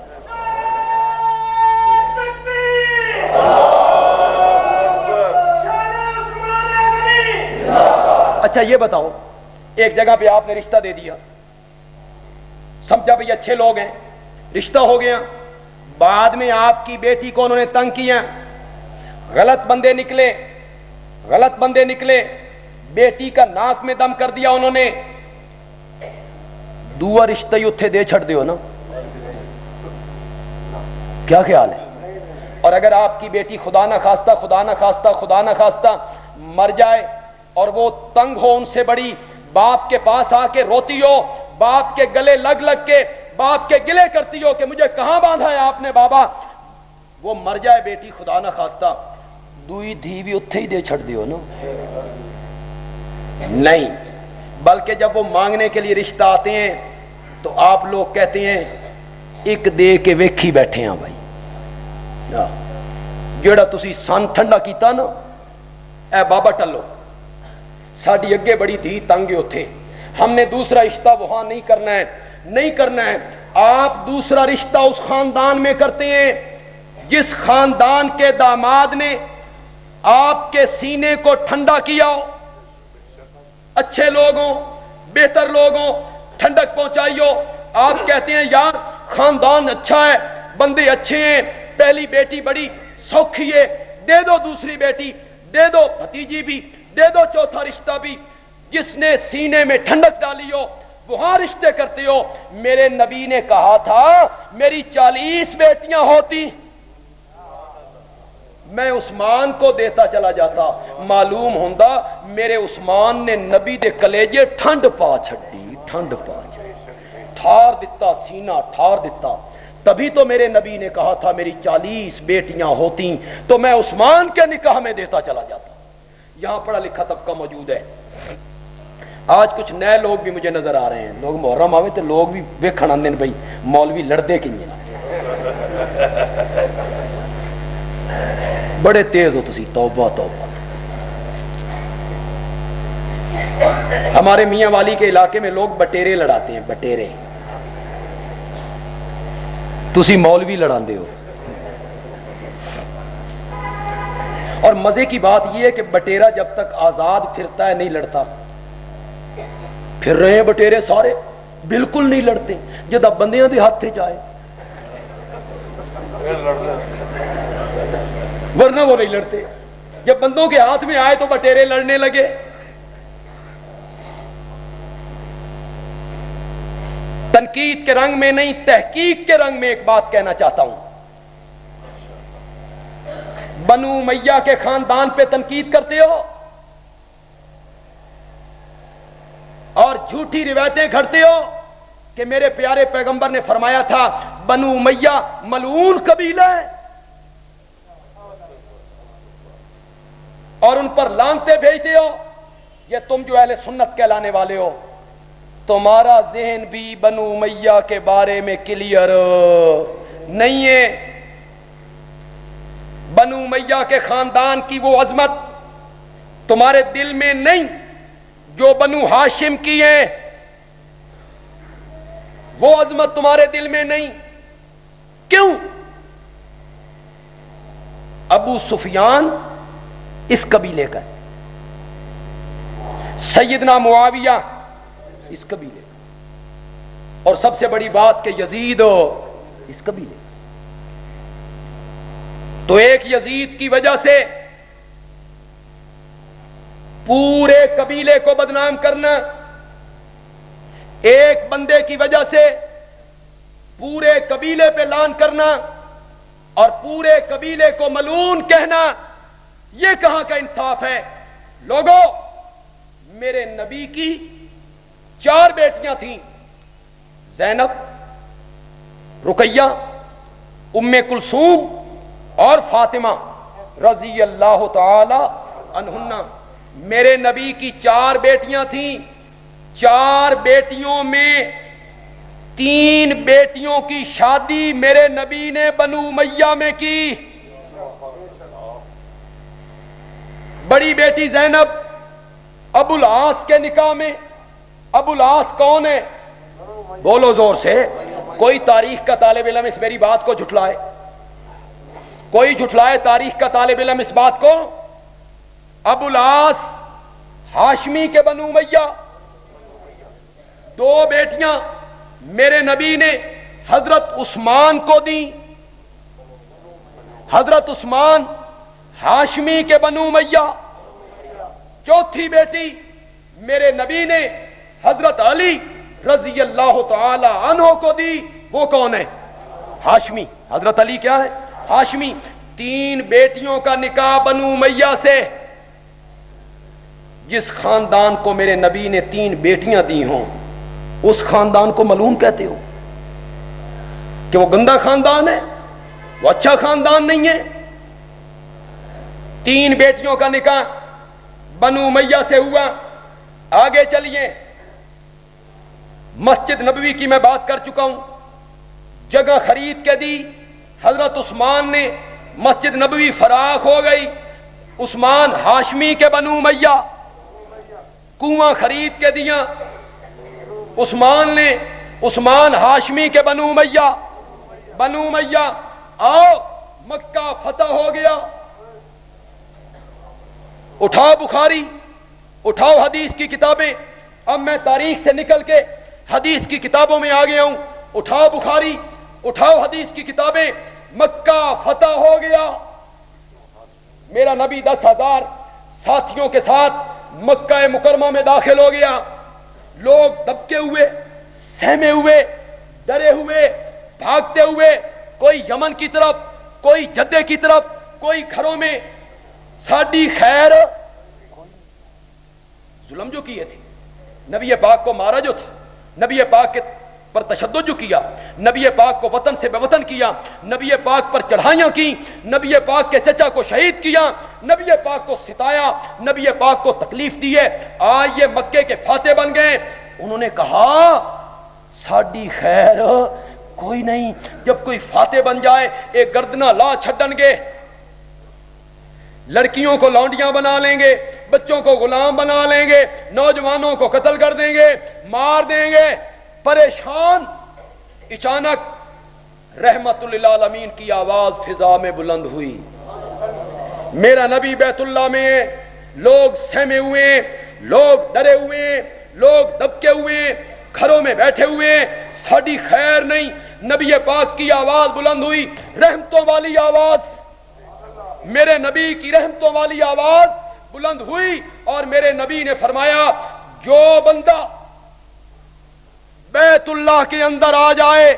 اچھا یہ بتاؤ، ایک جگہ پہ آپ نے رشتہ دے دیا، سمجھا بھئی اچھے لوگ ہیں، رشتہ ہو گیا، بعد میں آپ کی بیٹی کو انہوں نے تنگ کیا، غلط بندے نکلے، بیٹی کا ناک میں دم کر دیا انہوں نے، دعا رشتہ ہی اتھے دے چھڑ دیو نا، کیا خیال ہے؟ اور اگر آپ کی بیٹی خدا نہ خواستہ مر جائے اور وہ تنگ ہو ان سے بڑی، باپ کے پاس آ کے روتی ہو، باپ کے گلے لگ کے باپ کے گلے کرتی ہو کہ مجھے کہاں باندھا ہے آپ نے بابا، وہ مر جائے بیٹی خدا نہ خواستہ، دوئی دھی بھی اتھے ہی دے چھڑ دیو نا؟ نہیں، بلکہ جب وہ مانگنے کے لیے رشتہ آتے ہیں تو آپ لوگ کہتے ہیں ایک دے کے ویکھی بیٹھے ہیں بھائی، جیڑا تسی سن ٹھنڈا کیتا نا، اے بابا ٹلو ساڑی اگے بڑی دھی تنگ اتھے، ہم نے دوسرا رشتہ وہاں نہیں کرنا ہے۔ آپ دوسرا رشتہ اس خاندان میں کرتے ہیں جس خاندان کے داماد نے آپ کے سینے کو ٹھنڈا کیا ہو، اچھے لوگوں، بہتر لوگوں، ٹھنڈک پہنچائی ہو، آپ کہتے ہیں یار خاندان اچھا ہے، بندے اچھے ہیں، پہلی بیٹی بڑی سوکھی ہے، دے دو دوسری بیٹی، دے دو بھتیجی بھی، دے دو چوتھا رشتہ بھی، جس نے سینے میں ٹھنڈک ڈالی ہو وہاں رشتے کرتے ہو۔ میرے نبی نے کہا تھا میری 40 بیٹیاں ہوتی میں عثمان کو دیتا چلا جاتا، معلوم ہوندہ میرے عثمان نے نبی دے کلیجے ٹھنڈ پا چھڑی، ٹھار دیتا، سینہ ٹھار دیتا۔ تبھی تو میرے نبی نے کہا تھا میری 40 بیٹیاں ہوتی تو میں عثمان کے نکاح میں دیتا چلا جاتا۔ یہاں پڑھا لکھا طبقہ موجود ہے، آج کچھ نئے لوگ بھی مجھے نظر آ رہے ہیں، لوگ محرم آوے تو لوگ بھی ویکھن آندے بھائی مولوی لڑدے کی ہیں، بڑے تیز ہو تسی، توبہ۔ ہمارے میاں والی کے علاقے میں لوگ بٹیرے لڑاتے ہیں، بٹیرے، تسی مولوی لڑاندے ہو۔ اور مزے کی بات یہ ہے کہ بٹیرہ جب تک آزاد پھرتا ہے نہیں لڑتا، پھر رہے ہیں بٹیرے سارے بالکل نہیں لڑتے، جب بندیاں دے ہاتھ جائے ورنہ وہ نہیں لڑتے، جب بندوں کے ہاتھ میں آئے تو بٹیرے لڑنے لگے۔ تنقید کے رنگ میں نہیں، تحقیق کے رنگ میں ایک بات کہنا چاہتا ہوں، بنو امیہ کے خاندان پہ تنقید کرتے ہو اور جھوٹی روایتیں گھڑتے ہو کہ میرے پیارے پیغمبر نے فرمایا تھا بنو امیہ ملعون قبیلہ ہے اور ان پر لعنتیں بھیجتے ہو. یہ تم جو اہل سنت کہلانے والے ہو, تمہارا ذہن بھی بنو امیہ کے بارے میں کلیئر نہیں ہے. بنو امیہ کے خاندان کی وہ عظمت تمہارے دل میں نہیں جو بنو ہاشم کی ہے, وہ عظمت تمہارے دل میں نہیں. کیوں؟ ابو سفیان اس قبیلے کا ہے, سیدنا معاویہ اس قبیلے کا, اور سب سے بڑی بات کہ یزید اس قبیلے کا. تو ایک یزید کی وجہ سے پورے قبیلے کو بدنام کرنا, ایک بندے کی وجہ سے پورے قبیلے پہ لعن کرنا اور پورے قبیلے کو ملعون کہنا, یہ کہاں کا انصاف ہے؟ لوگوں, میرے نبی کی 4 بیٹیاں تھیں, زینب, رقیہ, ام کلثوم اور فاطمہ رضی اللہ تعالی عنہن. میرے نبی کی 4 بیٹیاں تھیں. 4 بیٹیوں میں 3 بیٹیوں کی شادی میرے نبی نے بنو امیہ میں کی. بڑی بیٹی زینب ابو العاص کے نکاح میں. ابو العاص کون ہے؟ بولو زور سے. کوئی تاریخ کا طالب علم اس میری بات کو جھٹلائے, کوئی جھٹلائے تاریخ کا طالب علم اس بات کو. ابو العاص ہاشمی کے بنو امیہ. 2 بیٹیاں میرے نبی نے حضرت عثمان کو دی. حضرت عثمان ہاشمی کے بنو امیہ. 4تھی بیٹی میرے نبی نے حضرت علی رضی اللہ تعالی عنہ کو دی. وہ کون ہے؟ ہاشمی. حضرت علی کیا ہے؟ ہاشمی. 3 بیٹیوں کا نکاح بنو امیہ سے. جس خاندان کو میرے نبی نے 3 بیٹیاں دی ہوں اس خاندان کو ملعون کہتے ہو کہ وہ گندا خاندان ہے, وہ اچھا خاندان نہیں ہے. 3 بیٹیوں کا نکاح بنو امیہ سے ہوا. آگے چلیے, مسجد نبوی کی میں بات کر چکا ہوں. جگہ خرید کے دی حضرت عثمان نے, مسجد نبوی فراخ ہو گئی. عثمان ہاشمی کے بنو امیہ. کنواں خرید کے دیا عثمان نے, عثمان ہاشمی کے بنو امیہ. بنو امیہ آؤ, مکہ فتح ہو گیا. اٹھاؤ بخاری, اٹھاؤ حدیث کی کتابیں. اب میں تاریخ سے نکل کے حدیث کی کتابوں میں آ گیا ہوں. اٹھاؤ بخاری, اٹھاؤ حدیث کی کتابیں. مکہ فتح ہو گیا. میرا نبی 10,000 ساتھیوں کے ساتھ مکہ مکرمہ میں داخل ہو گیا. لوگ دبکے ہوئے, سہمے ہوئے, ڈرے ہوئے, بھاگتے ہوئے, کوئی یمن کی طرف, کوئی جدے کی طرف, کوئی گھروں میں. ساڈی خیر ظلم جو کیے تھے, نبی پاک کو مارا جو تھا, نبی پاک کے پر تشدد جو کیا, نبی پاک کو وطن سے بے وطن کیا, نبی پاک پر چڑھائیاں کی, نبی پاک کے چچا کو شہید کیا, نبی پاک کو ستایا, نبی پاک کو تکلیف دی ہے. آج یہ مکے کے فاتح بن گئے. انہوں نے کہا ساڈی خیر کوئی نہیں. جب کوئی فاتح بن جائے ایک گردنہ لا چھڈن گے, لڑکیوں کو لونڈیاں بنا لیں گے, بچوں کو غلام بنا لیں گے, نوجوانوں کو قتل کر دیں گے, مار دیں گے. پریشان. اچانک رحمت للعالمین کی آواز فضا میں بلند ہوئی. میرا نبی بیت اللہ میں, لوگ سہمے ہوئے, لوگ ڈرے ہوئے, لوگ دبکے ہوئے, گھروں میں بیٹھے ہوئے. ساڈی خیر نہیں. نبی پاک کی آواز بلند ہوئی, رحمتوں والی آواز, میرے نبی کی رحمتوں والی آواز بلند ہوئی. اور میرے نبی نے فرمایا جو بندہ بیت اللہ کے اندر آ جائے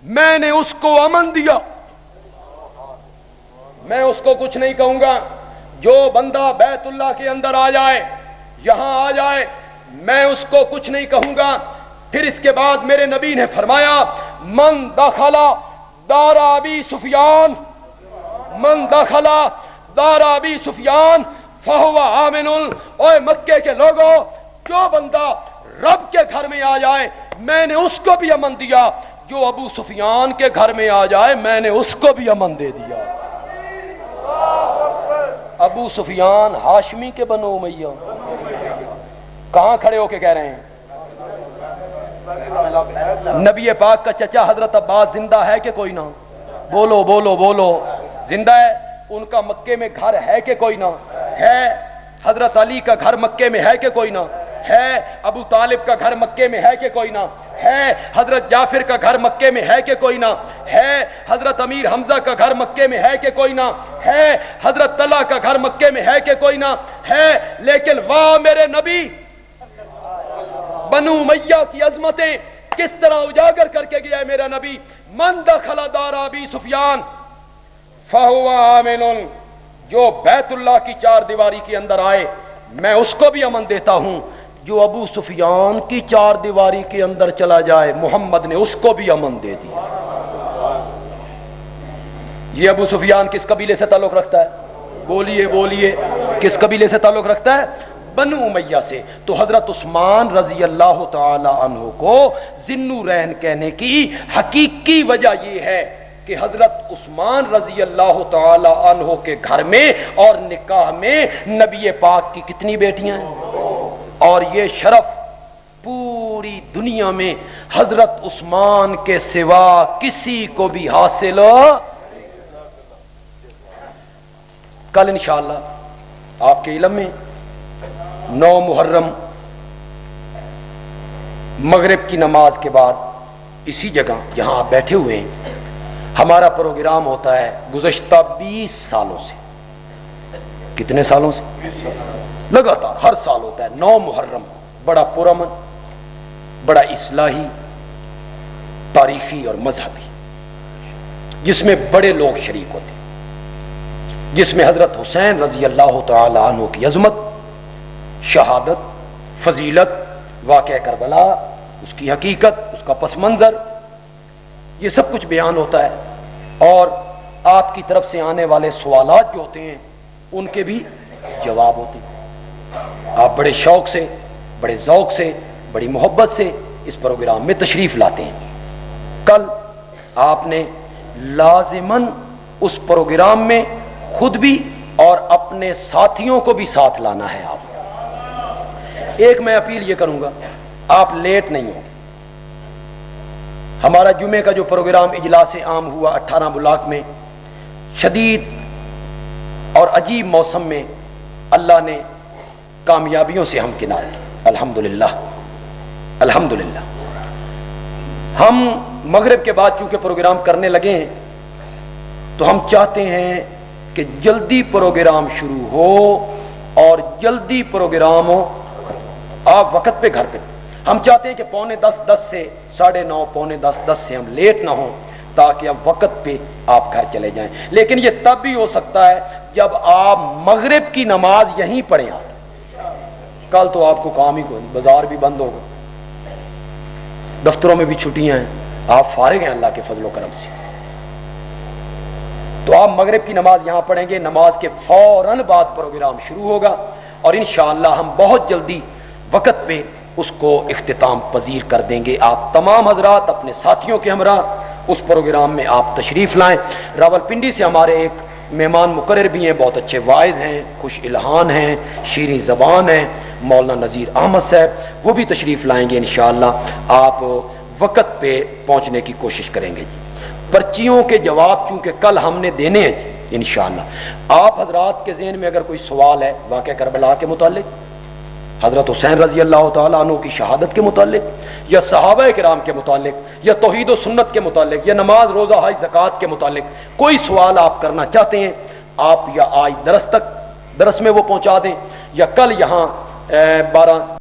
میں نے اس کو امن دیا. میں اس کو کچھ نہیں کہوں گا. جو بندہ بیت اللہ کے اندر آ جائے, یہاں آ جائے, میں اس کو کچھ نہیں کہوں گا. پھر اس کے بعد میرے نبی نے فرمایا من دخل دار ابی سفیان, من دخل دار ابی سفیان فہو آمن. اوے مکے کے لوگوں, جو بندہ رب کے گھر میں آ جائے میں نے اس کو بھی امن دیا, جو ابو سفیان کے گھر میں آ جائے میں نے اس کو بھی امن دے دیا. ابو سفیان ہاشمی کے بنو امیہ, کہاں کھڑے ہو کے کہہ رہے ہیں؟ نبی پاک کا چچا حضرت عباس زندہ ہے کہ کوئی نہ؟ بولو بولو بولو. زندہ ہے. ان کا مکے میں گھر ہے کہ کوئی نہ ہے؟ حضرت علی کا گھر مکے میں ہے کہ کوئی نہ ہے؟ ابو طالب کا گھر مکے میں ہے کہ کوئی نہ ہے؟ حضرت جعفر کا گھر مکے میں ہے کہ کوئی نہ ہے؟ حضرت امیر حمزہ کا گھر مکے میں ہے کہ کوئی نہ ہے؟ حضرت طلحہ کا گھر مکے میں ہے کہ کوئی نہ ہے؟ لیکن واہ میرے نبی, بنو امیہ کی عظمتیں کس طرح اجاگر کر کے گیا ہے میرا نبی. من دخل دار ابی سفیان فہو آمن, جو بیت اللہ کی چار دیواری کے اندر آئے میں اس کو بھی امن دیتا ہوں. جو ابو سفیان کی چار دیواری کے اندر چلا جائے محمد نے اس کو بھی امن دے دیا. یہ ابو سفیان کس قبیلے سے تعلق رکھتا ہے؟ بولیے بولیے, کس قبیلے سے تعلق رکھتا ہے؟ بنو امیہ سے. تو حضرت عثمان رضی اللہ تعالی عنہ کو ذی-النورین کہنے کی حقیقی وجہ یہ ہے کہ حضرت عثمان رضی اللہ تعالی عنہ کے گھر میں اور نکاح میں نبی پاک کی کتنی بیٹیاں ہیں؟ اور یہ شرف پوری دنیا میں حضرت عثمان کے سوا کسی کو بھی حاصل. کل انشاءاللہ آپ کے علم میں 9 محرم مغرب کی نماز کے بعد اسی جگہ جہاں آپ بیٹھے ہوئے ہیں ہمارا پروگرام ہوتا ہے گزشتہ 20 سالوں سے. کتنے سالوں سے؟ لگاتار ہر سال ہوتا ہے 9 محرم. بڑا پرامن, بڑا اصلاحی, تاریخی اور مذہبی, جس میں بڑے لوگ شریک ہوتے ہیں, جس میں حضرت حسین رضی اللہ تعالی عنہ کی عظمت, شہادت, فضیلت, واقعہ کربلا, اس کی حقیقت, اس کا پس منظر, یہ سب کچھ بیان ہوتا ہے. اور آپ کی طرف سے آنے والے سوالات جو ہوتے ہیں ان کے بھی جواب ہوتے ہیں. آپ بڑے شوق سے, بڑے ذوق سے, بڑی محبت سے اس پروگرام میں تشریف لاتے ہیں. کل آپ نے لازماً اس پروگرام میں خود بھی اور اپنے ساتھیوں کو بھی ساتھ لانا ہے. آپ ایک میں اپیل یہ کروں گا, آپ لیٹ نہیں ہوں. ہمارا جمعے کا جو پروگرام اجلاس عام ہوا 18 بلاک میں, شدید اور عجیب موسم میں اللہ نے کامیابیوں سے ہمکنار کی. الحمدللہ الحمدللہ. ہم مغرب کے بعد چونکہ پروگرام کرنے لگے ہیں تو ہم چاہتے ہیں کہ جلدی پروگرام شروع ہو اور جلدی پروگرام ہو. آپ وقت پہ گھر پہ, ہم چاہتے ہیں کہ 9:45 سے 9:30 9:45 سے ہم لیٹ نہ ہوں تاکہ اب وقت پہ آپ گھر چلے جائیں. لیکن یہ تب بھی ہو سکتا ہے جب آپ مغرب کی نماز یہیں پڑھیں. آپ کل تو آپ کو کام ہی کوئی نہیں, بازار بھی بند ہوگا, دفتروں میں بھی چھٹیاں ہیں, آپ فارغ ہیں اللہ کے فضل و کرم سے. تو آپ مغرب کی نماز یہاں پڑھیں گے, نماز کے فوراً بعد پروگرام شروع ہوگا اور انشاءاللہ ہم بہت جلدی وقت پہ اس کو اختتام پذیر کر دیں گے. آپ تمام حضرات اپنے ساتھیوں کے ہمراہ اس پروگرام میں آپ تشریف لائیں. راولپنڈی سے ہمارے ایک مہمان مقرر بھی ہیں, بہت اچھے واعظ ہیں, خوش الہان ہیں, شیریں زبان ہیں, مولانا نذیر احمد صاحب, وہ بھی تشریف لائیں گے انشاءاللہ. آپ وقت پہ پہنچنے کی کوشش کریں گے. جی پرچیوں کے جواب چونکہ کل ہم نے دینے ہیں جی انشاءاللہ. آپ حضرات کے ذہن میں اگر کوئی سوال ہے واقعہ کربلا کے متعلق, حضرت حسین رضی اللہ تعالیٰ عنہ کی شہادت کے متعلق, یا صحابہ کرام کے متعلق, یا توحید و سنت کے متعلق, یا نماز روزہ حج زکوٰۃ کے متعلق کوئی سوال آپ کرنا چاہتے ہیں, آپ یا آج درس میں وہ پہنچا دیں یا کل یہاں 12